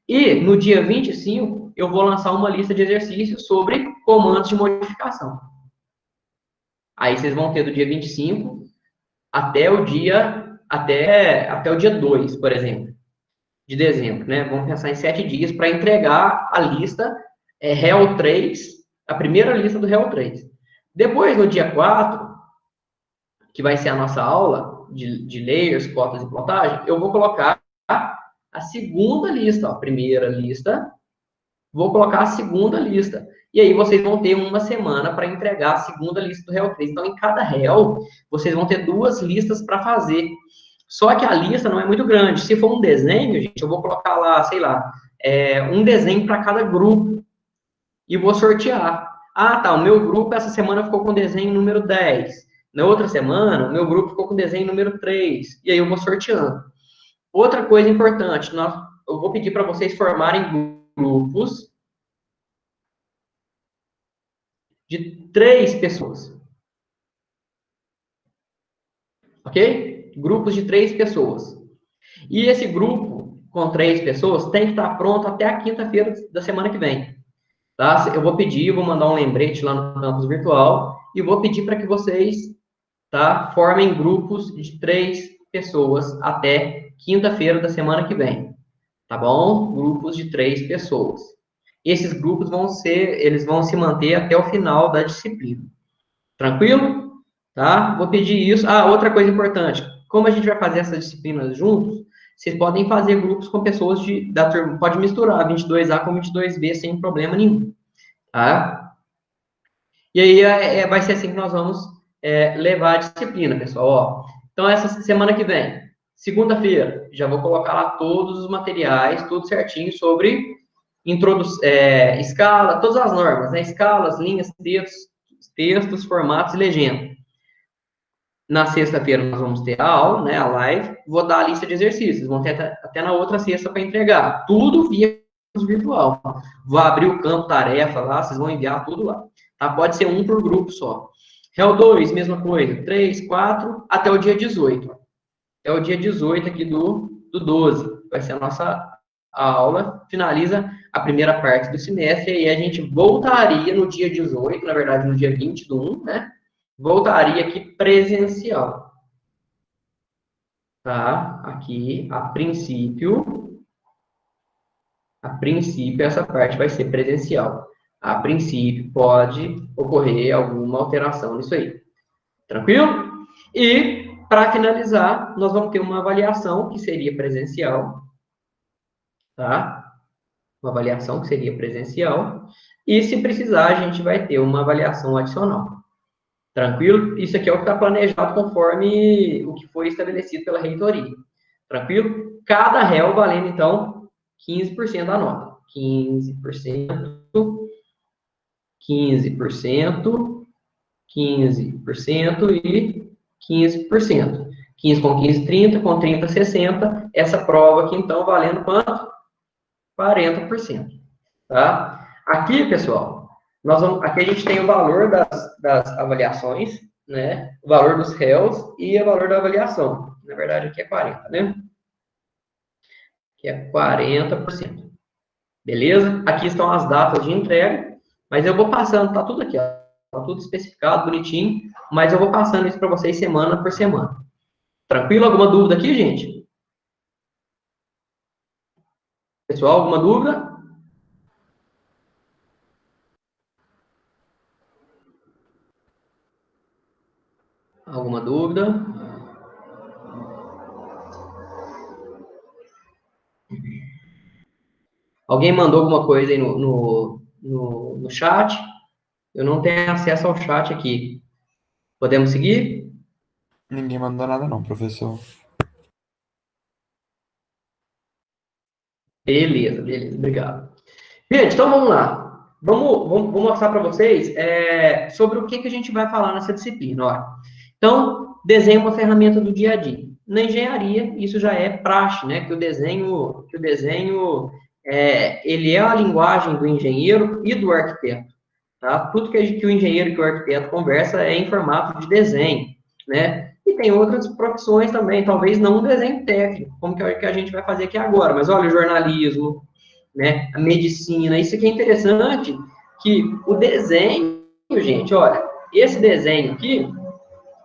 S1: E no dia 25, eu vou lançar uma lista de exercícios sobre comandos de modificação. Aí vocês vão ter do dia 25 até o dia 2, por exemplo, de dezembro, né? Vamos pensar em 7 dias para entregar a lista réu 3, a primeira lista do réu 3. Depois, no dia 4, que vai ser a nossa aula de layers, cotas e plotagem, eu vou colocar a segunda lista, ó, primeira lista, vou colocar a segunda lista. E aí vocês vão ter uma semana para entregar a segunda lista do réu 3. Então, em cada réu, vocês vão ter 2 listas para fazer. Só que a lista não é muito grande. Se for um desenho, gente, eu vou colocar lá, sei lá, um desenho para cada grupo. E vou sortear. Ah, tá, o meu grupo essa semana ficou com o desenho número 10. Na outra semana, o meu grupo ficou com o desenho número 3. E aí eu vou sorteando. Outra coisa importante, eu vou pedir para vocês formarem grupos de 3 pessoas. Ok? Grupos de 3 pessoas. E esse grupo com 3 pessoas tem que estar pronto até a quinta-feira da semana que vem. Tá? Eu vou mandar um lembrete lá no campus virtual e vou pedir para que vocês, tá, formem grupos de 3 pessoas até quinta-feira da semana que vem. Tá bom? Grupos de 3 pessoas. Esses grupos eles vão se manter até o final da disciplina. Tranquilo? Tá? Vou pedir isso. Ah, outra coisa importante. Como a gente vai fazer essas disciplinas juntos, vocês podem fazer grupos com pessoas da turma. Pode misturar 22A com 22B sem problema nenhum. Tá? E aí vai ser assim que nós vamos levar a disciplina, pessoal. Ó, então, essa semana que vem, segunda-feira, já vou colocar lá todos os materiais, tudo certinho sobre escala, todas as normas, né? Escalas, linhas, textos, formatos e legenda. Na sexta-feira nós vamos ter a aula, né, a live, vou dar a lista de exercícios, vão ter até na outra sexta para entregar, tudo via virtual. Vou abrir o campo tarefa lá, vocês vão enviar tudo lá. Tá? Pode ser um por grupo só. Réu 2, mesma coisa, 3, 4, até o dia 18. É o dia 18 aqui do 12, vai ser a nossa aula, finaliza a primeira parte do semestre, e a gente voltaria no dia 18, na verdade no dia 20 do 1, né? Voltaria aqui presencial. Tá? Aqui, a princípio, essa parte vai ser presencial. A princípio, pode ocorrer alguma alteração nisso aí. Tranquilo? E, para finalizar, nós vamos ter uma avaliação que seria presencial. Tá? Uma avaliação que seria presencial. E, se precisar, a gente vai ter uma avaliação adicional. Tranquilo? Isso aqui é o que está planejado conforme o que foi estabelecido pela reitoria. Tranquilo? Cada réu valendo, então, 15% da nota. 15%, 15%, 15% e 15%. 15 com 15, 30, com 30, 60. Essa prova aqui, então, valendo quanto? 40%. Tá? Aqui, pessoal, aqui a gente tem o valor das avaliações, né? O valor dos réus e o valor da avaliação. Na verdade, aqui é 40, né? Aqui é 40%. Beleza? Aqui estão as datas de entrega, mas eu vou passando, tá tudo aqui, ó. Tá tudo especificado, bonitinho, mas eu vou passando isso para vocês semana por semana. Tranquilo? Alguma dúvida aqui, gente? Pessoal, alguma dúvida? Alguma dúvida? Alguém mandou alguma coisa aí no chat? Eu não tenho acesso ao chat aqui. Podemos seguir?
S5: Ninguém mandou nada não, professor.
S1: Beleza, beleza, obrigado. Gente, então vamos lá. Vamos mostrar para vocês sobre o que a gente vai falar nessa disciplina. Ó. Então, desenho é uma ferramenta do dia a dia. Na engenharia, isso já é praxe, né? Que o desenho ele é a linguagem do engenheiro e do arquiteto. Tá? Tudo que o engenheiro e que o arquiteto conversa é em formato de desenho, né? E tem outras profissões também, talvez não um desenho técnico, como que a gente vai fazer aqui agora, mas olha, o jornalismo, né? A medicina, isso aqui é interessante, que o desenho, gente, olha, esse desenho aqui,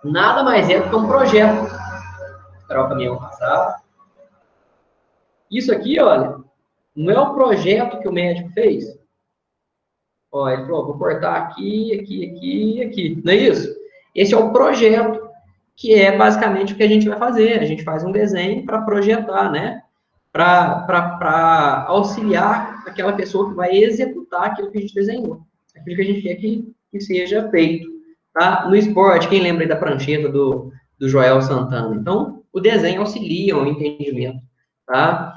S1: nada mais é do que um projeto. Esperar o caminhão passar. Isso aqui, olha, não é o projeto que o médico fez. Ó, ele falou, vou cortar aqui, aqui, aqui, aqui. Não é isso? Esse é o projeto, que é basicamente o que a gente vai fazer. A gente faz um desenho para projetar, né? Para auxiliar aquela pessoa que vai executar aquilo que a gente desenhou. Aquilo que a gente quer que seja feito. Tá? No esporte, quem lembra aí da prancheta do Joel Santana? Então, o desenho auxilia o entendimento. Tá?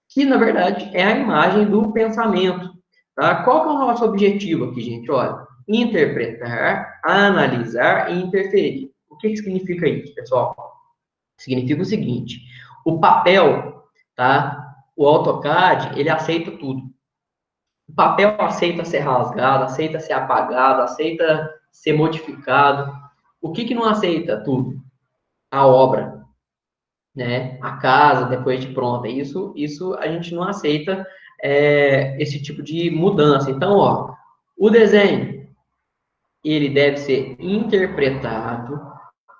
S1: Que, na verdade, é a imagem do pensamento. Tá? Qual que é o nosso objetivo aqui, gente? Olha, interpretar, analisar e interferir. O que significa isso, pessoal? Significa o seguinte, o papel, tá? O AutoCAD, ele aceita tudo. O papel aceita ser rasgado, aceita ser apagado, aceita ser modificado. O que não aceita tudo? A obra, né? A casa, depois de pronta. Isso a gente não aceita esse tipo de mudança. Então, ó, o desenho, ele deve ser interpretado,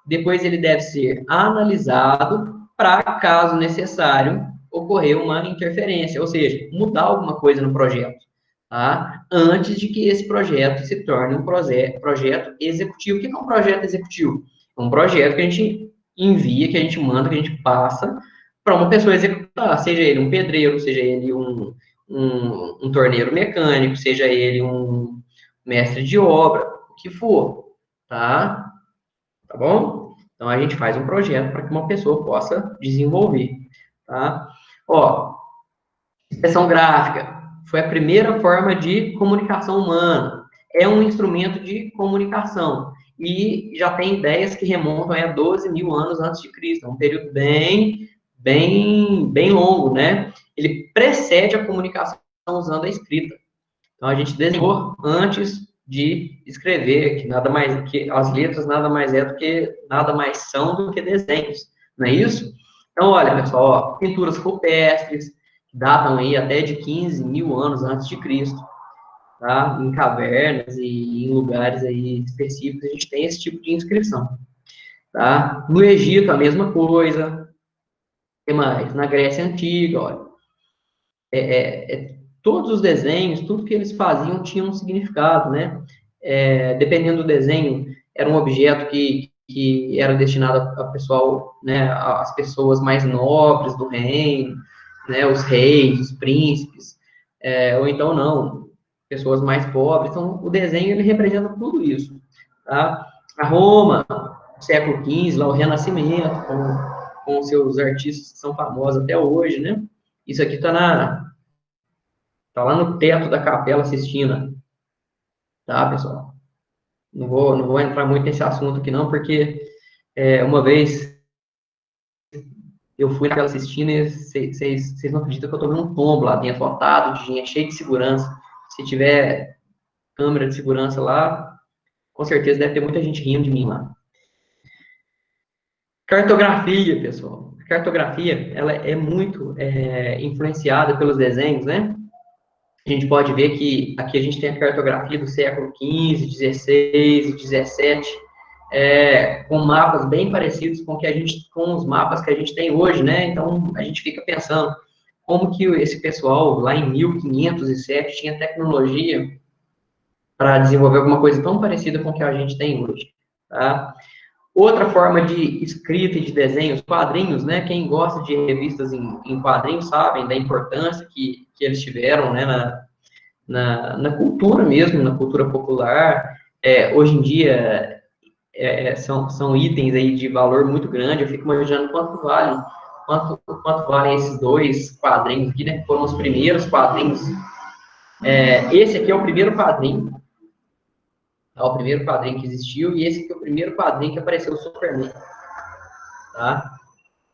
S1: depois ele deve ser analisado para, caso necessário, ocorrer uma interferência, ou seja, mudar alguma coisa no projeto, tá? Antes de que esse projeto se torne um projeto executivo. O que é um projeto executivo? É um projeto que a gente envia, que a gente manda, que a gente passa para uma pessoa executar, seja ele um pedreiro, seja ele um torneiro mecânico, seja ele um mestre de obra, o que for, tá? Tá bom? Então, a gente faz um projeto para que uma pessoa possa desenvolver, tá? Ó, expressão gráfica foi a primeira forma de comunicação humana. É um instrumento de comunicação. e já tem ideias que remontam a 12 mil anos antes de Cristo, é um período bem longo, né? Ele precede a comunicação usando a escrita. Então, a gente desenhou antes de escrever, que nada mais, que as letras nada mais são do que desenhos, não é isso? Então, olha, pessoal, ó, pinturas rupestres, que datam aí até de 15 mil anos antes de Cristo, tá? Em cavernas e em lugares aí específicos, a gente tem esse tipo de inscrição, tá? No Egito, a mesma coisa. O que mais? Na Grécia Antiga, olha, todos os desenhos, tudo que eles faziam tinha um significado, né? Dependendo do desenho, era um objeto que era destinado a pessoal, né, as pessoas mais nobres do reino, né, os reis, os príncipes, ou então não, pessoas mais pobres. Então, o desenho, ele representa tudo isso, tá? A Roma, século XV, lá o Renascimento, com seus artistas que são famosos até hoje, né? Isso aqui tá lá no teto da Capela Sistina, tá, pessoal? Não vou entrar muito nesse assunto aqui, não, porque uma vez eu fui na Capela Sistina e vocês não acreditam que eu tô vendo um tombo lá dentro, lotado de gente, cheio de segurança. Se tiver câmera de segurança lá, com certeza deve ter muita gente rindo de mim lá. Cartografia, pessoal. A cartografia, ela é muito influenciada pelos desenhos, né? A gente pode ver que aqui a gente tem a cartografia do século XV, XVI, XVII, com mapas bem parecidos com os mapas que a gente tem hoje, né? Então, a gente fica pensando como que esse pessoal, lá em 1507, tinha tecnologia para desenvolver alguma coisa tão parecida com o que a gente tem hoje, tá? Outra forma de escrita e de desenho, os quadrinhos, né? Quem gosta de revistas em quadrinhos sabem da importância que eles tiveram, né? Na cultura mesmo, na cultura popular. Hoje em dia, são itens aí de valor muito grande. Eu fico imaginando quanto valem esses dois quadrinhos aqui, né? Que foram os primeiros quadrinhos. Esse aqui é o primeiro quadrinho. É o primeiro quadrinho que existiu, e esse aqui é o primeiro quadrinho que apareceu o Superman, tá?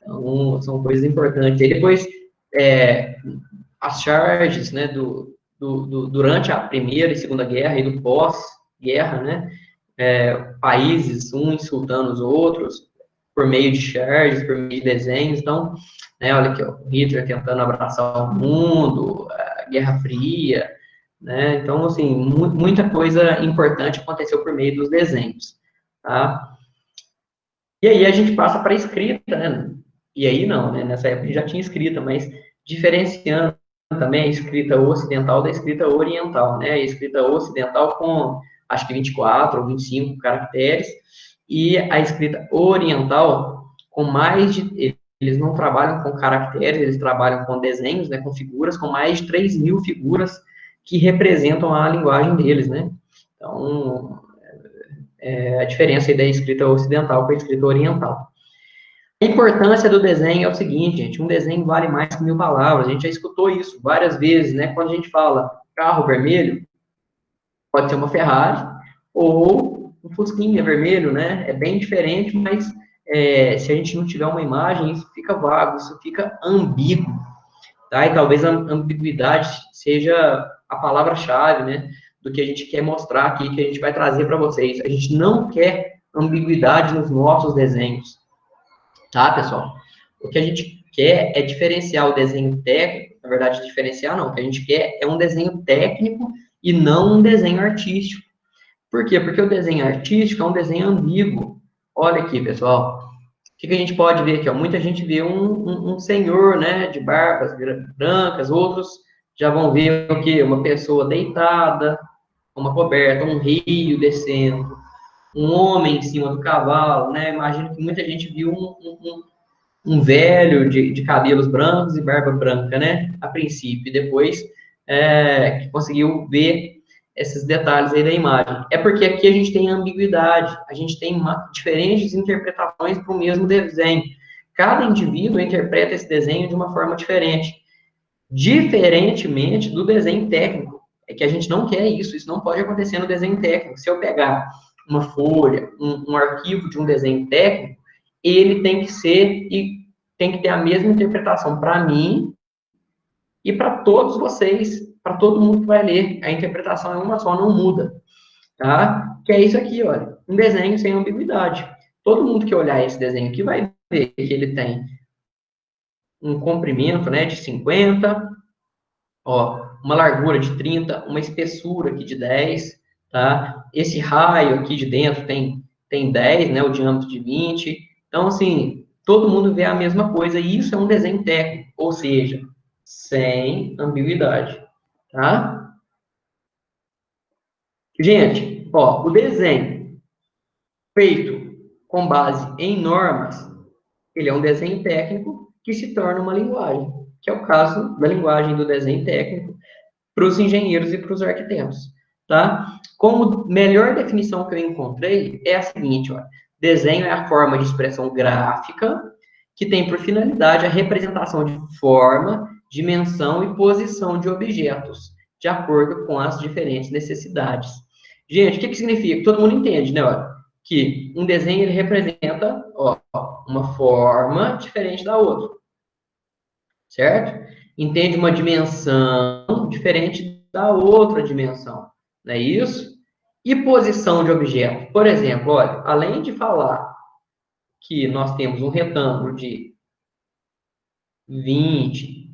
S1: Então, são coisas importantes. E depois, as charges, né, durante a Primeira e Segunda Guerra e do pós-guerra, né, países, uns insultando os outros, por meio de charges, por meio de desenhos. Então, né, olha aqui, ó, Hitler tentando abraçar o mundo, a Guerra Fria, né? Então, assim, muita coisa importante aconteceu por meio dos desenhos, tá? E aí a gente passa para a escrita, né? E aí não, né? Nessa época já tinha escrita, mas diferenciando também a escrita ocidental da escrita oriental, né? A escrita ocidental com, acho que 24 ou 25 caracteres, e a escrita oriental com mais de... Eles não trabalham com caracteres, eles trabalham com desenhos, né? Com figuras, com mais de 3.000 figuras que representam a linguagem deles, né? Então, a diferença aí da escrita ocidental com a escrita oriental. A importância do desenho é o seguinte, gente, um desenho vale mais que 1.000 palavras. A gente já escutou isso várias vezes, né? Quando a gente fala carro vermelho, pode ser uma Ferrari ou um Fusquinha vermelho, né? É bem diferente, mas se a gente não tiver uma imagem, isso fica vago, isso fica ambíguo, tá? E talvez a ambiguidade seja a palavra-chave, né, do que a gente quer mostrar aqui, que a gente vai trazer para vocês. A gente não quer ambiguidade nos nossos desenhos, tá, pessoal? O que a gente quer é diferenciar o desenho técnico, na verdade, diferenciar não, o que a gente quer é um desenho técnico e não um desenho artístico. Por quê? Porque o desenho artístico é um desenho ambíguo. Olha aqui, pessoal, o que a gente pode ver aqui? Ó? Muita gente vê um senhor, né, de barbas brancas, outros já vão ver o quê? Uma pessoa deitada, uma coberta, um rio descendo, um homem em cima do cavalo, né? Imagino que muita gente viu um velho de cabelos brancos e barba branca, né? A princípio, e depois que conseguiu ver esses detalhes aí da imagem. É porque aqui a gente tem ambiguidade, a gente tem diferentes interpretações para o mesmo desenho. Cada indivíduo interpreta esse desenho de uma forma diferente. Diferentemente do desenho técnico. É que a gente não quer isso não pode acontecer no desenho técnico. Se eu pegar uma folha, um arquivo de um desenho técnico, ele tem que ser e tem que ter a mesma interpretação para mim e para todos vocês, para todo mundo que vai ler. A interpretação é uma só, não muda, tá? Que é isso aqui, olha, um desenho sem ambiguidade. Todo mundo que olhar esse desenho aqui vai ver que ele tem um comprimento, né, de 50, ó, uma largura de 30, uma espessura aqui de 10, tá? Esse raio aqui de dentro tem 10, né, o diâmetro de 20. Então, assim, todo mundo vê a mesma coisa, e isso é um desenho técnico, ou seja, sem ambiguidade, tá? Gente, ó, o desenho feito com base em normas, ele é um desenho técnico que se torna uma linguagem, que é o caso da linguagem do desenho técnico para os engenheiros e para os arquitetos, tá? Como melhor definição que eu encontrei é a seguinte, ó, desenho é a forma de expressão gráfica que tem por finalidade a representação de forma, dimensão e posição de objetos, de acordo com as diferentes necessidades. Gente, o que significa? Todo mundo entende, né? Ó, que um desenho ele representa, ó, uma forma diferente da outra, certo? Entende uma dimensão diferente da outra dimensão, não é isso? E posição de objeto. Por exemplo, olha, além de falar que nós temos um retângulo de 20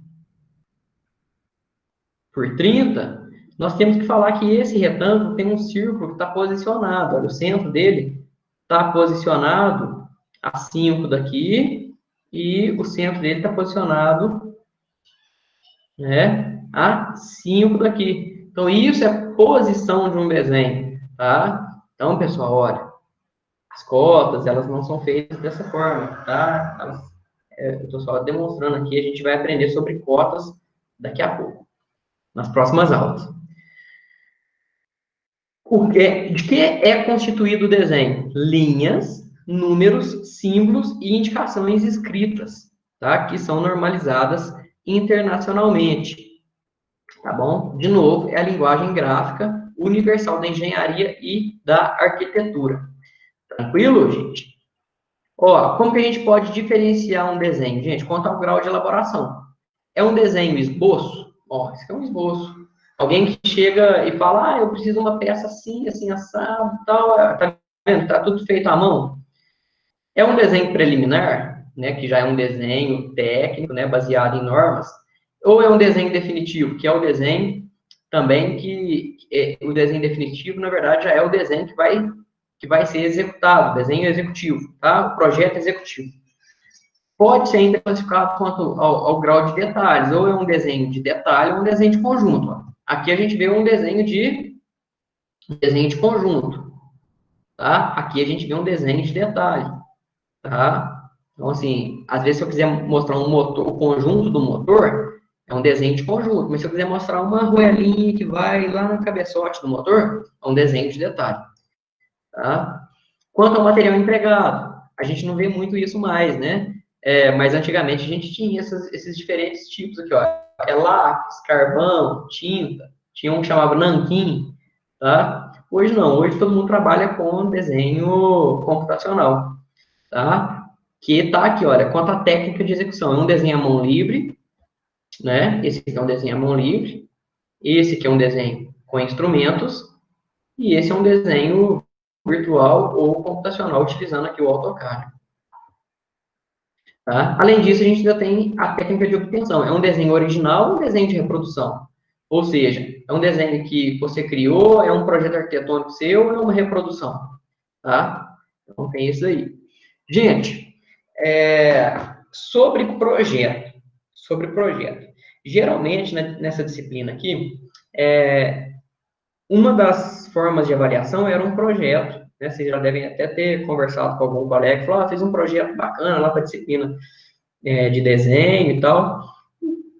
S1: por 30, nós temos que falar que esse retângulo tem um círculo que está posicionado, olha, o centro dele está posicionado a 5 daqui, e o centro dele está posicionado, né, a 5 daqui. Então, isso é posição de um desenho, tá? Então, pessoal, olha, as cotas, elas não são feitas dessa forma, tá? Eu estou só demonstrando aqui, a gente vai aprender sobre cotas daqui a pouco, nas próximas aulas. De que é constituído o desenho? Linhas, números, símbolos e indicações escritas, tá? Que são normalizadas internacionalmente, tá bom? De novo, é a linguagem gráfica universal da engenharia e da arquitetura. Tranquilo, gente? Ó, como que a gente pode diferenciar um desenho? Gente, quanto ao grau de elaboração. É um desenho esboço? Ó, isso aqui é um esboço. Alguém que chega e fala, eu preciso de uma peça assim, assim, assado, tal, tá vendo? Tá tudo feito à mão. É um desenho preliminar, né, que já é um desenho técnico, né, baseado em normas, ou é um desenho definitivo, que é o desenho também o desenho definitivo, na verdade, já é o desenho que vai ser executado, desenho executivo, tá? O projeto executivo. Pode ser ainda classificado quanto ao grau de detalhes, ou é um desenho de detalhe ou um desenho de conjunto. Ó. Aqui a gente vê um desenho de conjunto, tá? Aqui a gente vê um desenho de detalhe, tá? Então, assim, às vezes se eu quiser mostrar um motor, o conjunto do motor, é um desenho de conjunto, mas se eu quiser mostrar uma arruelinha que vai lá no cabeçote do motor, é um desenho de detalhe, tá? Quanto ao material empregado, a gente não vê muito isso mais, né? Mas antigamente a gente tinha esses diferentes tipos aqui, ó. É lápis, carvão, tinta, tinha um que chamava nanquim, tá? Hoje não, hoje todo mundo trabalha com desenho computacional, tá? Que tá aqui, olha, quanto à técnica de execução. É um desenho à mão livre, né? Esse aqui é um desenho à mão livre, esse aqui é um desenho com instrumentos, e esse é um desenho virtual ou computacional, utilizando aqui o AutoCAD. Tá? Além disso, a gente ainda tem a técnica de obtenção. É um desenho original ou um desenho de reprodução? Ou seja, é um desenho que você criou, é um projeto arquitetônico seu ou é uma reprodução? Tá? Então, tem isso aí. Gente, sobre projeto. Geralmente, nessa disciplina aqui, uma das formas de avaliação era um projeto, né? Vocês já devem até ter conversado com algum colega que falou, fiz um projeto bacana lá para a disciplina de desenho e tal.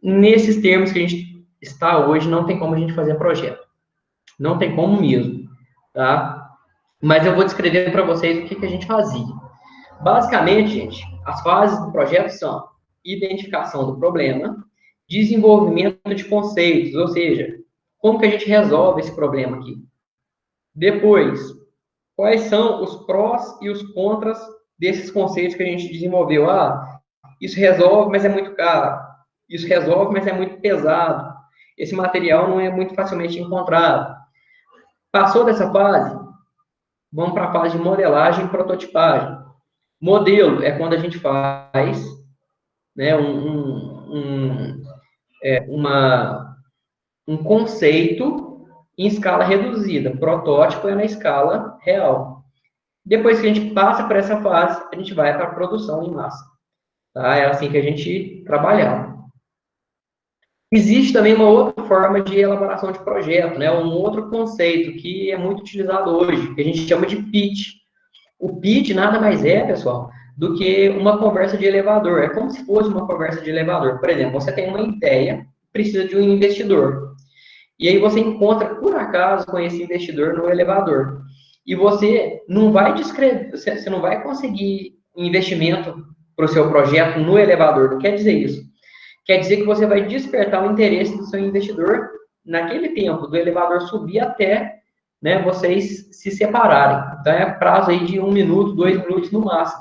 S1: Nesses termos que a gente está hoje, não tem como a gente fazer projeto. Não tem como mesmo, tá? Mas eu vou descrever para vocês o que a gente fazia. Basicamente, gente, as fases do projeto são identificação do problema, desenvolvimento de conceitos, ou seja, como que a gente resolve esse problema aqui? Depois, quais são os prós e os contras desses conceitos que a gente desenvolveu. Ah, isso resolve, mas é muito caro. Isso resolve, mas é muito pesado. Esse material não é muito facilmente encontrado. Passou dessa fase, vamos para a fase de modelagem e prototipagem. Modelo é quando a gente faz, né, um conceito em escala reduzida. Protótipo é na escala real. Depois que a gente passa por essa fase, a gente vai para a produção em massa. Tá? É assim que a gente trabalhava. Existe também uma outra forma de elaboração de projeto, né? Um outro conceito que é muito utilizado hoje, que a gente chama de pitch. O pitch nada mais é, pessoal, do que uma conversa de elevador. É como se fosse uma conversa de elevador. Por exemplo, você tem uma ideia, precisa de um investidor. E aí você encontra, por acaso, com esse investidor no elevador. E você não vai descrever, você não vai conseguir investimento para o seu projeto no elevador. Não quer dizer isso. Quer dizer que você vai despertar o interesse do seu investidor naquele tempo, do elevador subir até, né, vocês se separarem. Então, é prazo aí de 1 minuto, 2 minutos no máximo.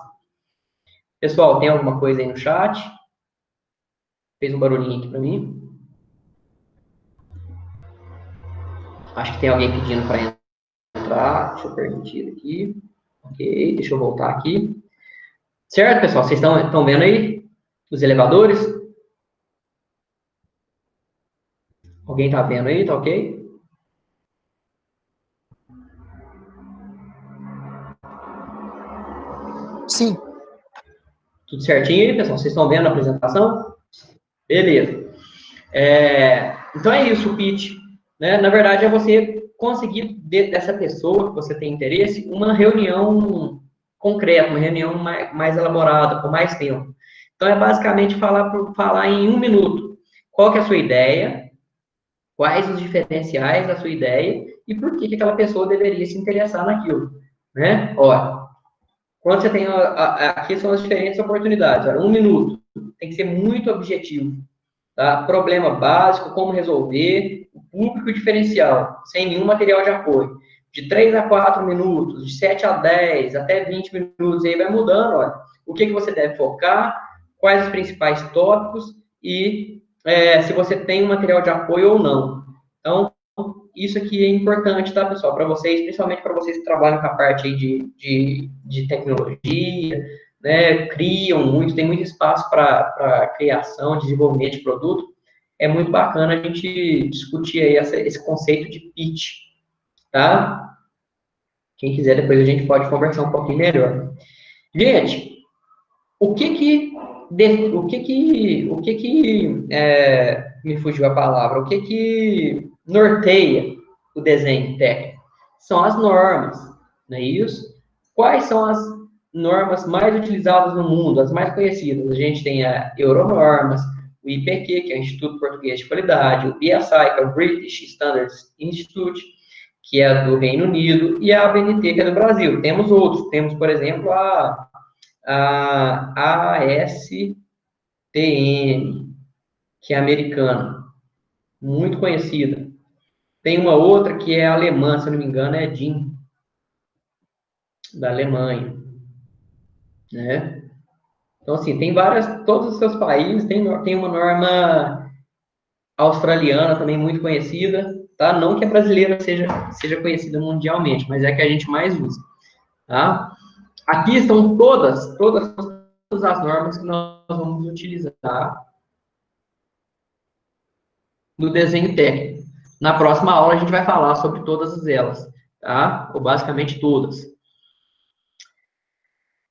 S1: Pessoal, tem alguma coisa aí no chat? Fez um barulhinho aqui para mim. Acho que tem alguém pedindo para entrar. Deixa eu permitir aqui. Ok, deixa eu voltar aqui. Certo, pessoal? Vocês estão vendo aí os elevadores? Alguém está vendo aí? Tá ok?
S6: Sim.
S1: Tudo certinho aí, pessoal? Vocês estão vendo a apresentação? Beleza. Então é isso, o pitch. Né? Na verdade, é você conseguir, dessa pessoa que você tem interesse, uma reunião concreta, uma reunião mais elaborada, com mais tempo. Então, é basicamente falar em 1 minuto. Qual que é a sua ideia? Quais os diferenciais da sua ideia? E por que aquela pessoa deveria se interessar naquilo? Né? Olha, quando você tem... aqui são as diferentes oportunidades. Olha, 1 minuto. Tem que ser muito objetivo. Tá? Problema básico, como resolver, o público diferencial, sem nenhum material de apoio. De 3 a 4 minutos, de 7 a 10, até 20 minutos, aí vai mudando, olha, o que você deve focar, quais os principais tópicos e se você tem um material de apoio ou não. Então, isso aqui é importante, tá, pessoal, para vocês, principalmente para vocês que trabalham com a parte aí de tecnologia, né, criam muito, tem muito espaço para criação, desenvolvimento de produto. É muito bacana a gente discutir aí esse conceito de pitch, tá? Quem quiser, depois a gente pode conversar um pouquinho melhor. Gente, me fugiu a palavra, o que norteia o desenho técnico? São as normas, não é isso? Quais são as normas mais utilizadas no mundo, as mais conhecidas? A gente tem a Euronormas, o IPQ, que é o Instituto Português de Qualidade, o BSI, que é o British Standards Institute, que é do Reino Unido, e a ABNT, que é do Brasil. Temos outros, temos, por exemplo, a ASTM, que é americana, muito conhecida. Tem uma outra que é alemã, se eu não me engano, é DIN, da Alemanha, né? Então, assim, tem todos os seus países, tem uma norma australiana também muito conhecida, tá? Não que a brasileira seja conhecida mundialmente, mas é a que a gente mais usa, tá? Aqui estão todas as normas que nós vamos utilizar no desenho técnico. Na próxima aula a gente vai falar sobre todas elas, tá? Ou basicamente todas.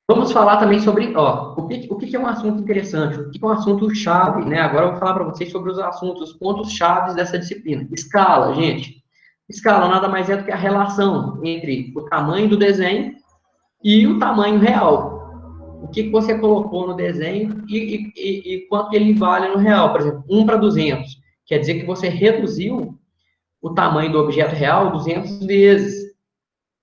S1: Vamos falar também sobre, o que é um assunto interessante, o que é um assunto chave, né? Agora eu vou falar para vocês sobre os pontos chaves dessa disciplina. Escala, gente. Escala nada mais é do que a relação entre o tamanho do desenho e o tamanho real. O que você colocou no desenho e quanto ele vale no real. Por exemplo, 1 para 200. Quer dizer que você reduziu o tamanho do objeto real 200 vezes.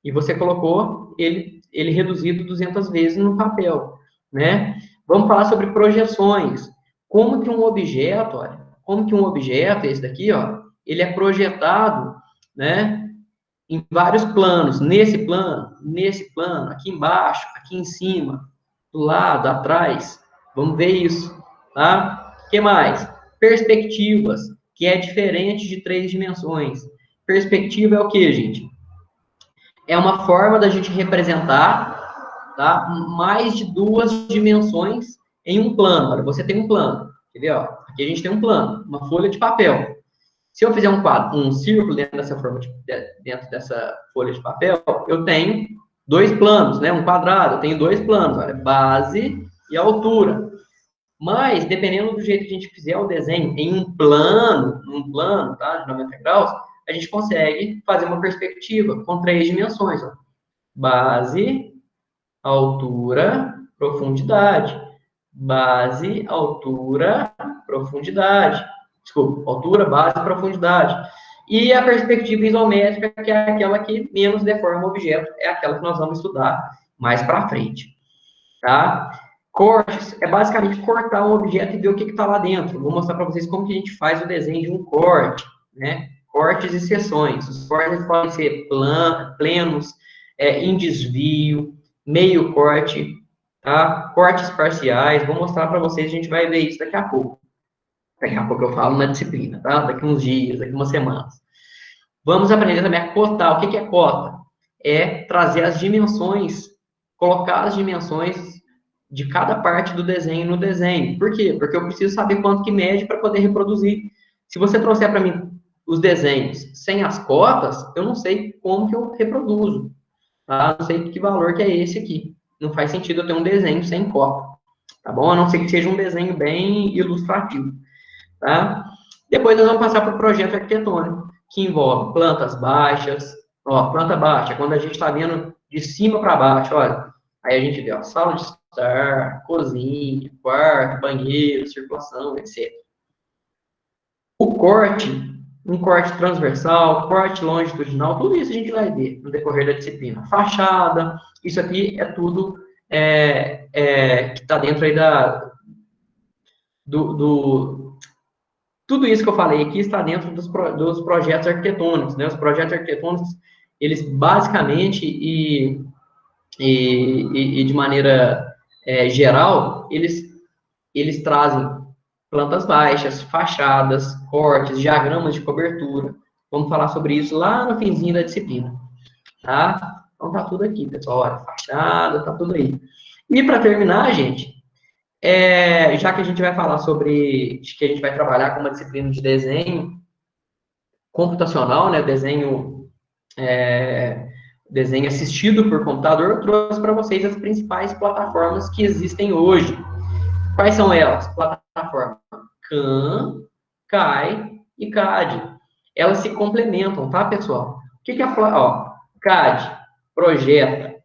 S1: E você colocou ele reduzido 200 vezes no papel, né? Vamos falar sobre projeções. Como que um objeto, esse daqui, ele é projetado, né, em vários planos, nesse plano, aqui embaixo, aqui em cima, do lado, atrás. Vamos ver isso, tá? O que mais? Perspectivas, que é diferente de 3 dimensões. Perspectiva é o que, gente? É uma forma da gente representar, tá, mais de 2 dimensões em um plano. Olha, você tem um plano, quer ver, ó? Aqui a gente tem um plano, uma folha de papel. Se eu fizer um quadro, um círculo dentro dessa dentro dessa folha de papel, eu tenho 2 planos, né? Um quadrado, eu tenho 2 planos, olha, base e altura. Mas, dependendo do jeito que a gente fizer o desenho em um plano, tá, de 90 graus, a gente consegue fazer uma perspectiva com 3 dimensões, ó. Base, altura, profundidade. Base, altura, profundidade. Desculpa, altura, base, profundidade. E a perspectiva isométrica, que é aquela que menos deforma o objeto, é aquela que nós vamos estudar mais para frente, tá? Cortes é basicamente cortar um objeto e ver o que está lá dentro. Vou mostrar para vocês como que a gente faz o desenho de um corte, né? Cortes e seções. Os cortes podem ser plenos, em desvio, meio corte, tá? Cortes parciais. Vou mostrar para vocês, a gente vai ver isso daqui a pouco. Daqui a pouco eu falo na disciplina, tá? Daqui uns dias, daqui umas semanas. Vamos aprender também a cotar. O que é cota? É trazer as dimensões, colocar as dimensões de cada parte do desenho no desenho. Por quê? Porque eu preciso saber quanto que mede para poder reproduzir. Se você trouxer para mim os desenhos sem as cotas, eu não sei como que eu reproduzo. Tá? Não sei que valor que é esse aqui. Não faz sentido eu ter um desenho sem cota. Tá bom? A não ser que seja um desenho bem ilustrativo. Tá? Depois nós vamos passar para o projeto arquitetônico, que envolve plantas baixas. Ó, planta baixa, quando a gente está vendo de cima para baixo, olha. Aí a gente vê, ó, sala de estar, cozinha, quarto, banheiro, circulação, etc. O corte, um corte transversal, corte longitudinal, tudo isso a gente vai ver no decorrer da disciplina. Fachada, isso aqui é tudo que está dentro aí tudo isso que eu falei aqui está dentro dos projetos arquitetônicos, né? Os projetos arquitetônicos, eles basicamente e de maneira geral, eles trazem plantas baixas, fachadas, cortes, diagramas de cobertura. Vamos falar sobre isso lá no finzinho da disciplina, tá? Então tá tudo aqui, pessoal, olha, fachada, tá tudo aí. E para terminar, gente, já que a gente vai falar sobre, que a gente vai trabalhar com uma disciplina de desenho computacional, né, desenho assistido por computador, eu trouxe para vocês as principais plataformas que existem hoje. Quais são elas? Plataforma CAM, CAI e CAD. Elas se complementam, tá, pessoal? O que é CAD? Projeta.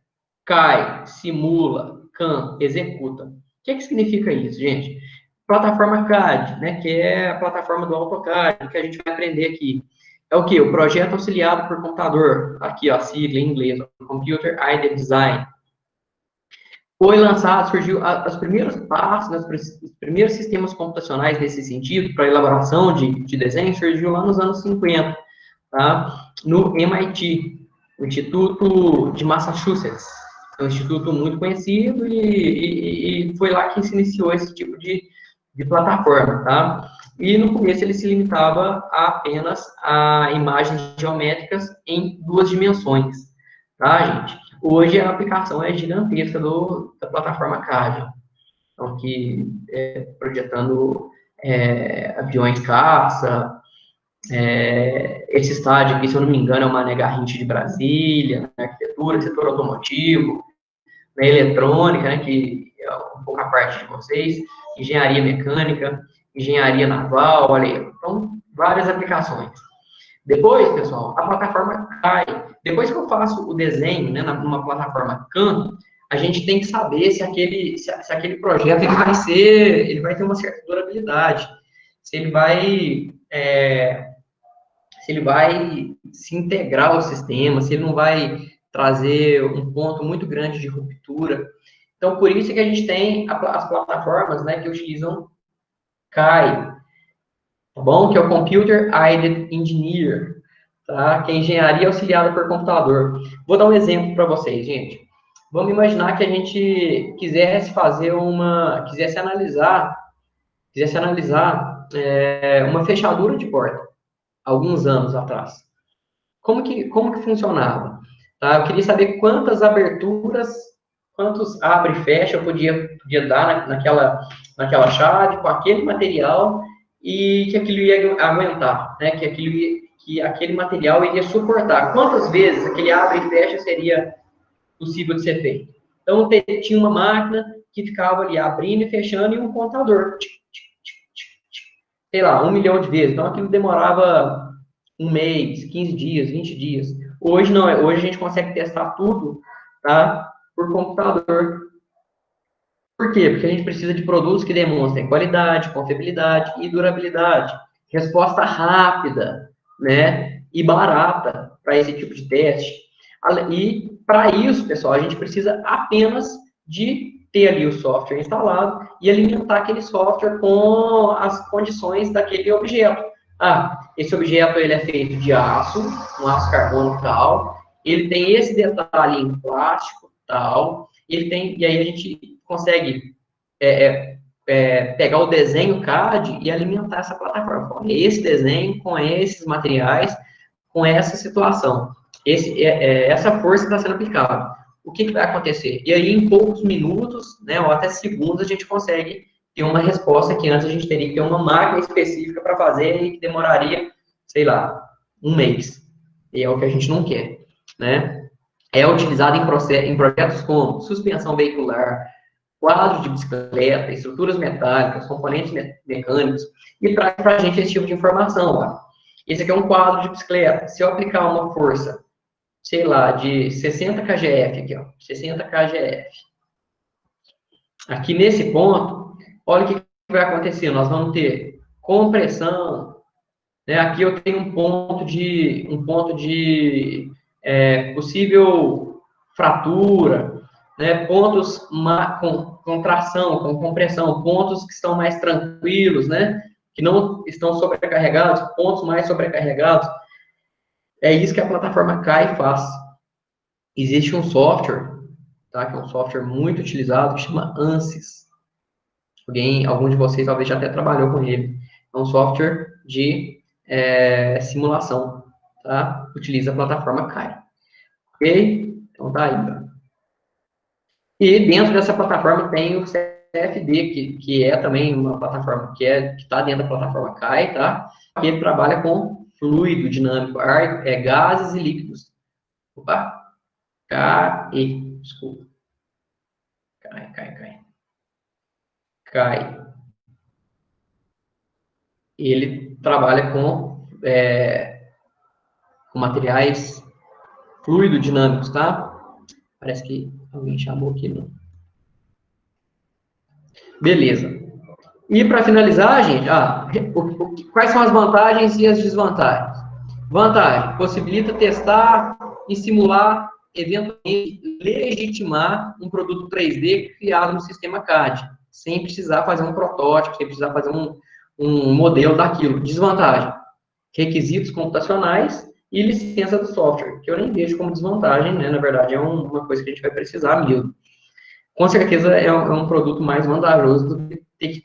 S1: CAI, simula. CAM, executa. O que significa isso, gente? Plataforma CAD, né, que é a plataforma do AutoCAD, que a gente vai aprender aqui. É o quê? O projeto auxiliado por computador. Aqui, ó, a sigla em inglês, Computer Aided Design. Foi lançado, surgiu os primeiros passos, os primeiros sistemas computacionais nesse sentido, para elaboração de desenho, surgiu lá nos anos 50, tá? No MIT, o Instituto de Massachusetts. É um instituto muito conhecido e foi lá que se iniciou esse tipo de plataforma, tá? E no começo ele se limitava apenas a imagens geométricas em 2 dimensões, tá, gente? Hoje a aplicação é gigantesca da plataforma CAD, então, que projetando aviões caça, esse estádio aqui, se eu não me engano, é o Mané Garrincha de Brasília, na arquitetura, setor automotivo, na eletrônica, né, que é um pouco a parte de vocês, engenharia mecânica, engenharia naval, olha aí, então, várias aplicações. Depois, pessoal, a plataforma CAI. Depois que eu faço o desenho, né, numa plataforma CAM, a gente tem que saber se aquele projeto ele vai ter uma certa durabilidade, se ele vai se integrar ao sistema, se ele não vai trazer um ponto muito grande de ruptura. Então, por isso que a gente tem as plataformas, né, que utilizam CAI, tá bom? Que é o Computer Aided Engineer. tá? Que é engenharia auxiliada por computador. Vou dar um exemplo para vocês, gente. Vamos imaginar que a gente quisesse analisar uma fechadura de porta, alguns anos atrás. Como que funcionava? Tá? Eu queria saber quantas aberturas, quantos abre e fecha eu podia dar naquela chave, com aquele material, e que aquilo ia aguentar, né? Que aquele material iria suportar. Quantas vezes aquele abre e fecha seria possível de ser feito? Então, tinha uma máquina que ficava ali abrindo e fechando e um contador. Sei lá, 1 milhão de vezes. Então, aquilo demorava um mês, 15 dias, 20 dias. Hoje não, hoje a gente consegue testar tudo, tá? Por computador. Por quê? Porque a gente precisa de produtos que demonstrem qualidade, confiabilidade e durabilidade. Resposta rápida, né? E barata para esse tipo de teste. E para isso, pessoal, a gente precisa apenas de ter ali o software instalado e alimentar aquele software com as condições daquele objeto. Esse objeto ele é feito de aço, um aço carbono tal, ele tem esse detalhe em plástico tal, e aí a gente consegue pegar o desenho CAD e alimentar essa plataforma. Esse desenho com esses materiais, com essa situação. Essa força está sendo aplicada. O que vai acontecer? E aí, em poucos minutos, né, ou até segundos, a gente consegue ter uma resposta que antes a gente teria que ter uma máquina específica para fazer e que demoraria, sei lá, um mês. E é o que a gente não quer, né? É utilizado em projetos como suspensão veicular, quadros de bicicleta, estruturas metálicas, componentes mecânicos, e traz para a gente esse tipo de informação. Ó. Esse aqui é um quadro de bicicleta. Se eu aplicar uma força, sei lá, de 60 kgf, aqui, ó, 60 kgf. Aqui nesse ponto, olha o que vai acontecer. Nós vamos ter compressão, né? Aqui eu tenho um ponto de possível fratura, né? Pontos com contração, com compressão, pontos que estão mais tranquilos, né? Que não estão sobrecarregados, pontos mais sobrecarregados. É isso que a plataforma CAI faz. Existe um software, tá? Que é um software muito utilizado, que chama ANSYS. Algum de vocês talvez já até trabalhou com ele. É um software de simulação, tá? Utiliza a plataforma CAI. Ok? Então tá aí, ó. E dentro dessa plataforma tem o CFD, que é também uma plataforma que está dentro da plataforma CAI, tá? Que ele trabalha com fluido dinâmico, gases e líquidos. Opa! Desculpa. CAI. Ele trabalha com materiais fluidodinâmicos, tá? Parece que alguém chamou aqui, não. Beleza. E para finalizar, gente, quais são as vantagens e as desvantagens? Vantagem, possibilita testar e simular, eventualmente, legitimar um produto 3D criado no sistema CAD, sem precisar fazer um protótipo, sem precisar fazer um modelo daquilo. Desvantagem, requisitos computacionais e licença do software, que eu nem vejo como desvantagem, né? Na verdade, é uma coisa que a gente vai precisar mesmo. Com certeza é um produto mais vantajoso do que ter que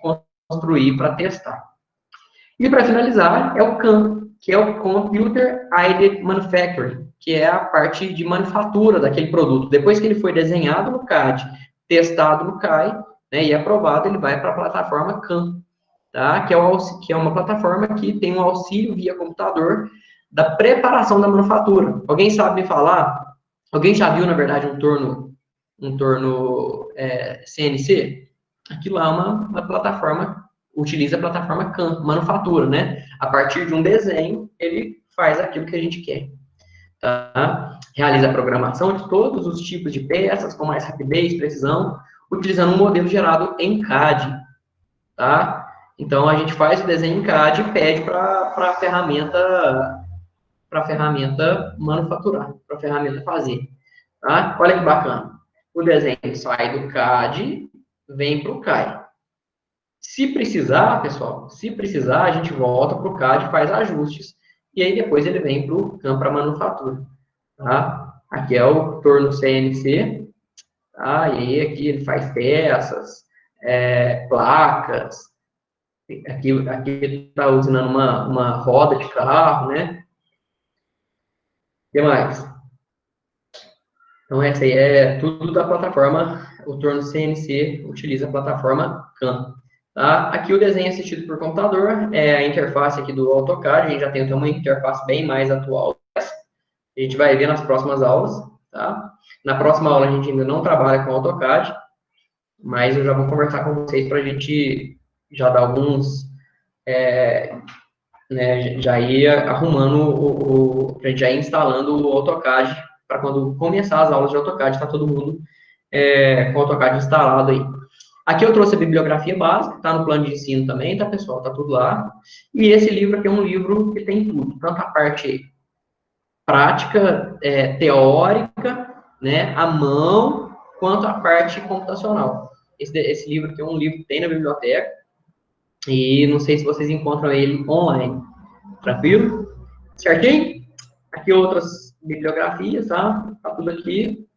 S1: construir para testar. E para finalizar, é o CAM, que é o Computer Aided Manufacturing, que é a parte de manufatura daquele produto. Depois que ele foi desenhado no CAD, testado no CAI, né, e aprovado, ele vai para a plataforma CAM, tá? Que é uma plataforma que tem um auxílio via computador da preparação da manufatura. Alguém sabe me falar? Alguém já viu, na verdade, um torno CNC? Aquilo lá é uma plataforma, utiliza a plataforma CAM, manufatura, né? A partir de um desenho, ele faz aquilo que a gente quer. Tá? Realiza a programação de todos os tipos de peças com mais rapidez, precisão, utilizando um modelo gerado em CAD. Tá? Então, a gente faz o desenho em CAD e pede para a ferramenta manufaturar, para a ferramenta fazer. Tá? Olha que bacana. O desenho sai do CAD, vem para o CAI. Se precisar, pessoal, a gente volta para o CAD, faz ajustes e aí depois ele vem para o campo para manufatura, tá? Aqui é o torno CNC, tá? E aí aqui ele faz peças, placas, aqui ele está usando uma roda de carro, né? O que mais? Então, essa aí é tudo da plataforma, o torno CNC utiliza a plataforma CAM. Tá? Aqui o desenho assistido por computador, é a interface aqui do AutoCAD, a gente já tem uma interface bem mais atual. A gente vai ver nas próximas aulas, tá? Na próxima aula a gente ainda não trabalha com AutoCAD, mas eu já vou conversar com vocês para a gente já dar alguns, né, já ir arrumando, para a gente já ir instalando o AutoCAD, para quando começar as aulas de AutoCAD, está todo mundo com o AutoCAD instalado aí. Aqui eu trouxe a bibliografia básica, está no plano de ensino também, tá, pessoal? Tá tudo lá. E esse livro aqui é um livro que tem tudo, tanto a parte prática, teórica, né, à mão, quanto a parte computacional. Esse livro aqui é um livro que tem na biblioteca, e não sei se vocês encontram ele online. Tranquilo? Certinho? Aqui outras bibliografias, tá? Tá tudo aqui.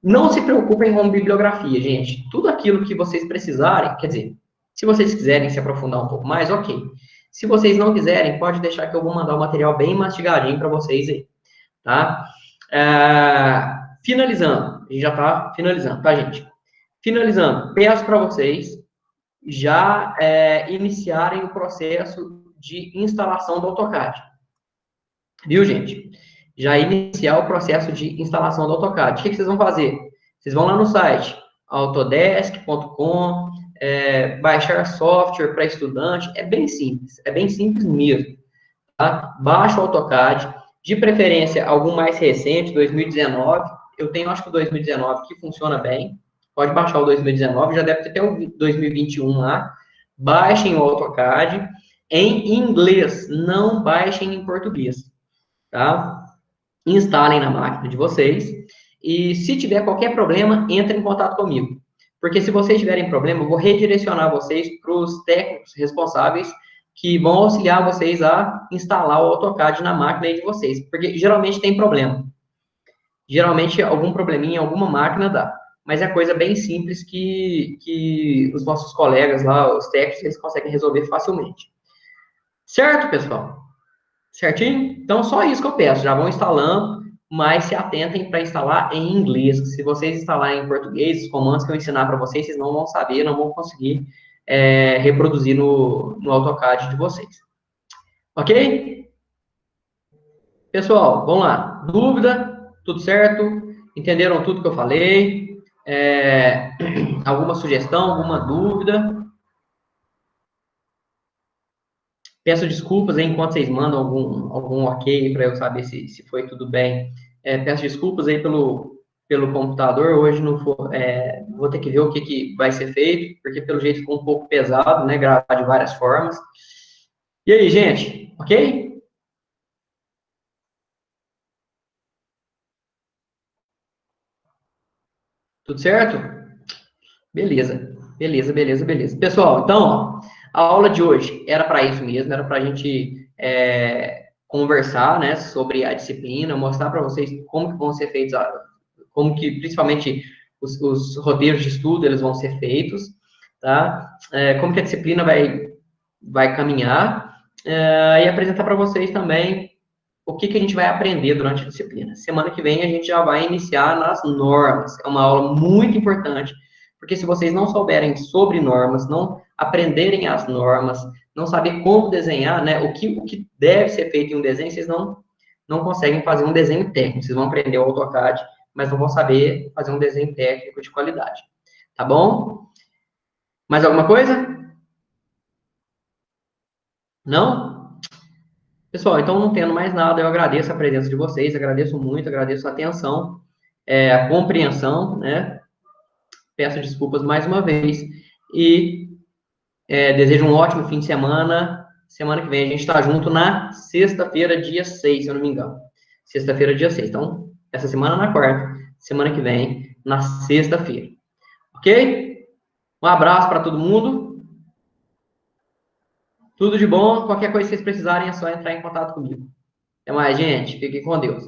S1: Não se preocupem com bibliografia, gente. Tudo aquilo que vocês precisarem, quer dizer, se vocês quiserem se aprofundar um pouco mais, ok. Se vocês não quiserem, pode deixar que eu vou mandar o material bem mastigadinho para vocês aí, tá? Finalizando, a gente já está finalizando, tá, gente? Finalizando, peço para vocês já iniciarem o processo de instalação do AutoCAD. Viu, gente? Já iniciar o processo de instalação do AutoCAD. O que vocês vão fazer? Vocês vão lá no site autodesk.com, baixar software para estudante. É bem simples mesmo. Tá? Baixa o AutoCAD, de preferência algum mais recente, 2019. Eu tenho, acho que o 2019 que funciona bem. Pode baixar o 2019, já deve ter até o 2021 lá. Baixem o AutoCAD em inglês, não baixem em português. Tá? Instalem na máquina de vocês, e se tiver qualquer problema, entre em contato comigo, porque se vocês tiverem problema, eu vou redirecionar vocês para os técnicos responsáveis, que vão auxiliar vocês a instalar o AutoCAD na máquina de vocês, porque geralmente tem problema, geralmente algum probleminha em alguma máquina dá, mas é coisa bem simples que os nossos colegas lá, os técnicos, eles conseguem resolver facilmente. Certo, pessoal? Certinho? Então, só isso que eu peço. Já vão instalando, mas se atentem para instalar em inglês. Se vocês instalarem em português, os comandos que eu ensinar para vocês, vocês não vão saber, não vão conseguir reproduzir no AutoCAD de vocês. Ok? Pessoal, vamos lá. Dúvida? Tudo certo? Entenderam tudo que eu falei? Alguma sugestão, alguma dúvida? Peço desculpas aí enquanto vocês mandam algum ok para eu saber se foi tudo bem. Peço desculpas aí pelo computador. Hoje não vou ter que ver o que vai ser feito, porque pelo jeito ficou um pouco pesado, né? Gravar de várias formas. E aí, gente? Ok? Tudo certo? Beleza. Beleza. Pessoal, então, ó, a aula de hoje era para isso mesmo, era para a gente conversar, né, sobre a disciplina, mostrar para vocês como que vão ser feitos, como que, principalmente, os roteiros de estudo, eles vão ser feitos, tá? Como que a disciplina vai caminhar, e apresentar para vocês também o que a gente vai aprender durante a disciplina. Semana que vem a gente já vai iniciar nas normas, é uma aula muito importante, porque se vocês não souberem sobre normas, não aprenderem as normas, não saber como desenhar, né, o que deve ser feito em um desenho, vocês não conseguem fazer um desenho técnico. Vocês vão aprender o AutoCAD, mas não vão saber fazer um desenho técnico de qualidade. Tá bom? Mais alguma coisa? Não? Pessoal, então não tendo mais nada, eu agradeço a presença de vocês, agradeço muito, agradeço a atenção, a compreensão, né? Peço desculpas mais uma vez e desejo um ótimo fim de semana. Semana que vem a gente está junto na sexta-feira, dia 6, se eu não me engano. Sexta-feira, dia 6. Então, essa semana na quarta, semana que vem na sexta-feira. Ok? Um abraço para todo mundo. Tudo de bom. Qualquer coisa que vocês precisarem é só entrar em contato comigo. Até mais, gente. Fiquem com Deus.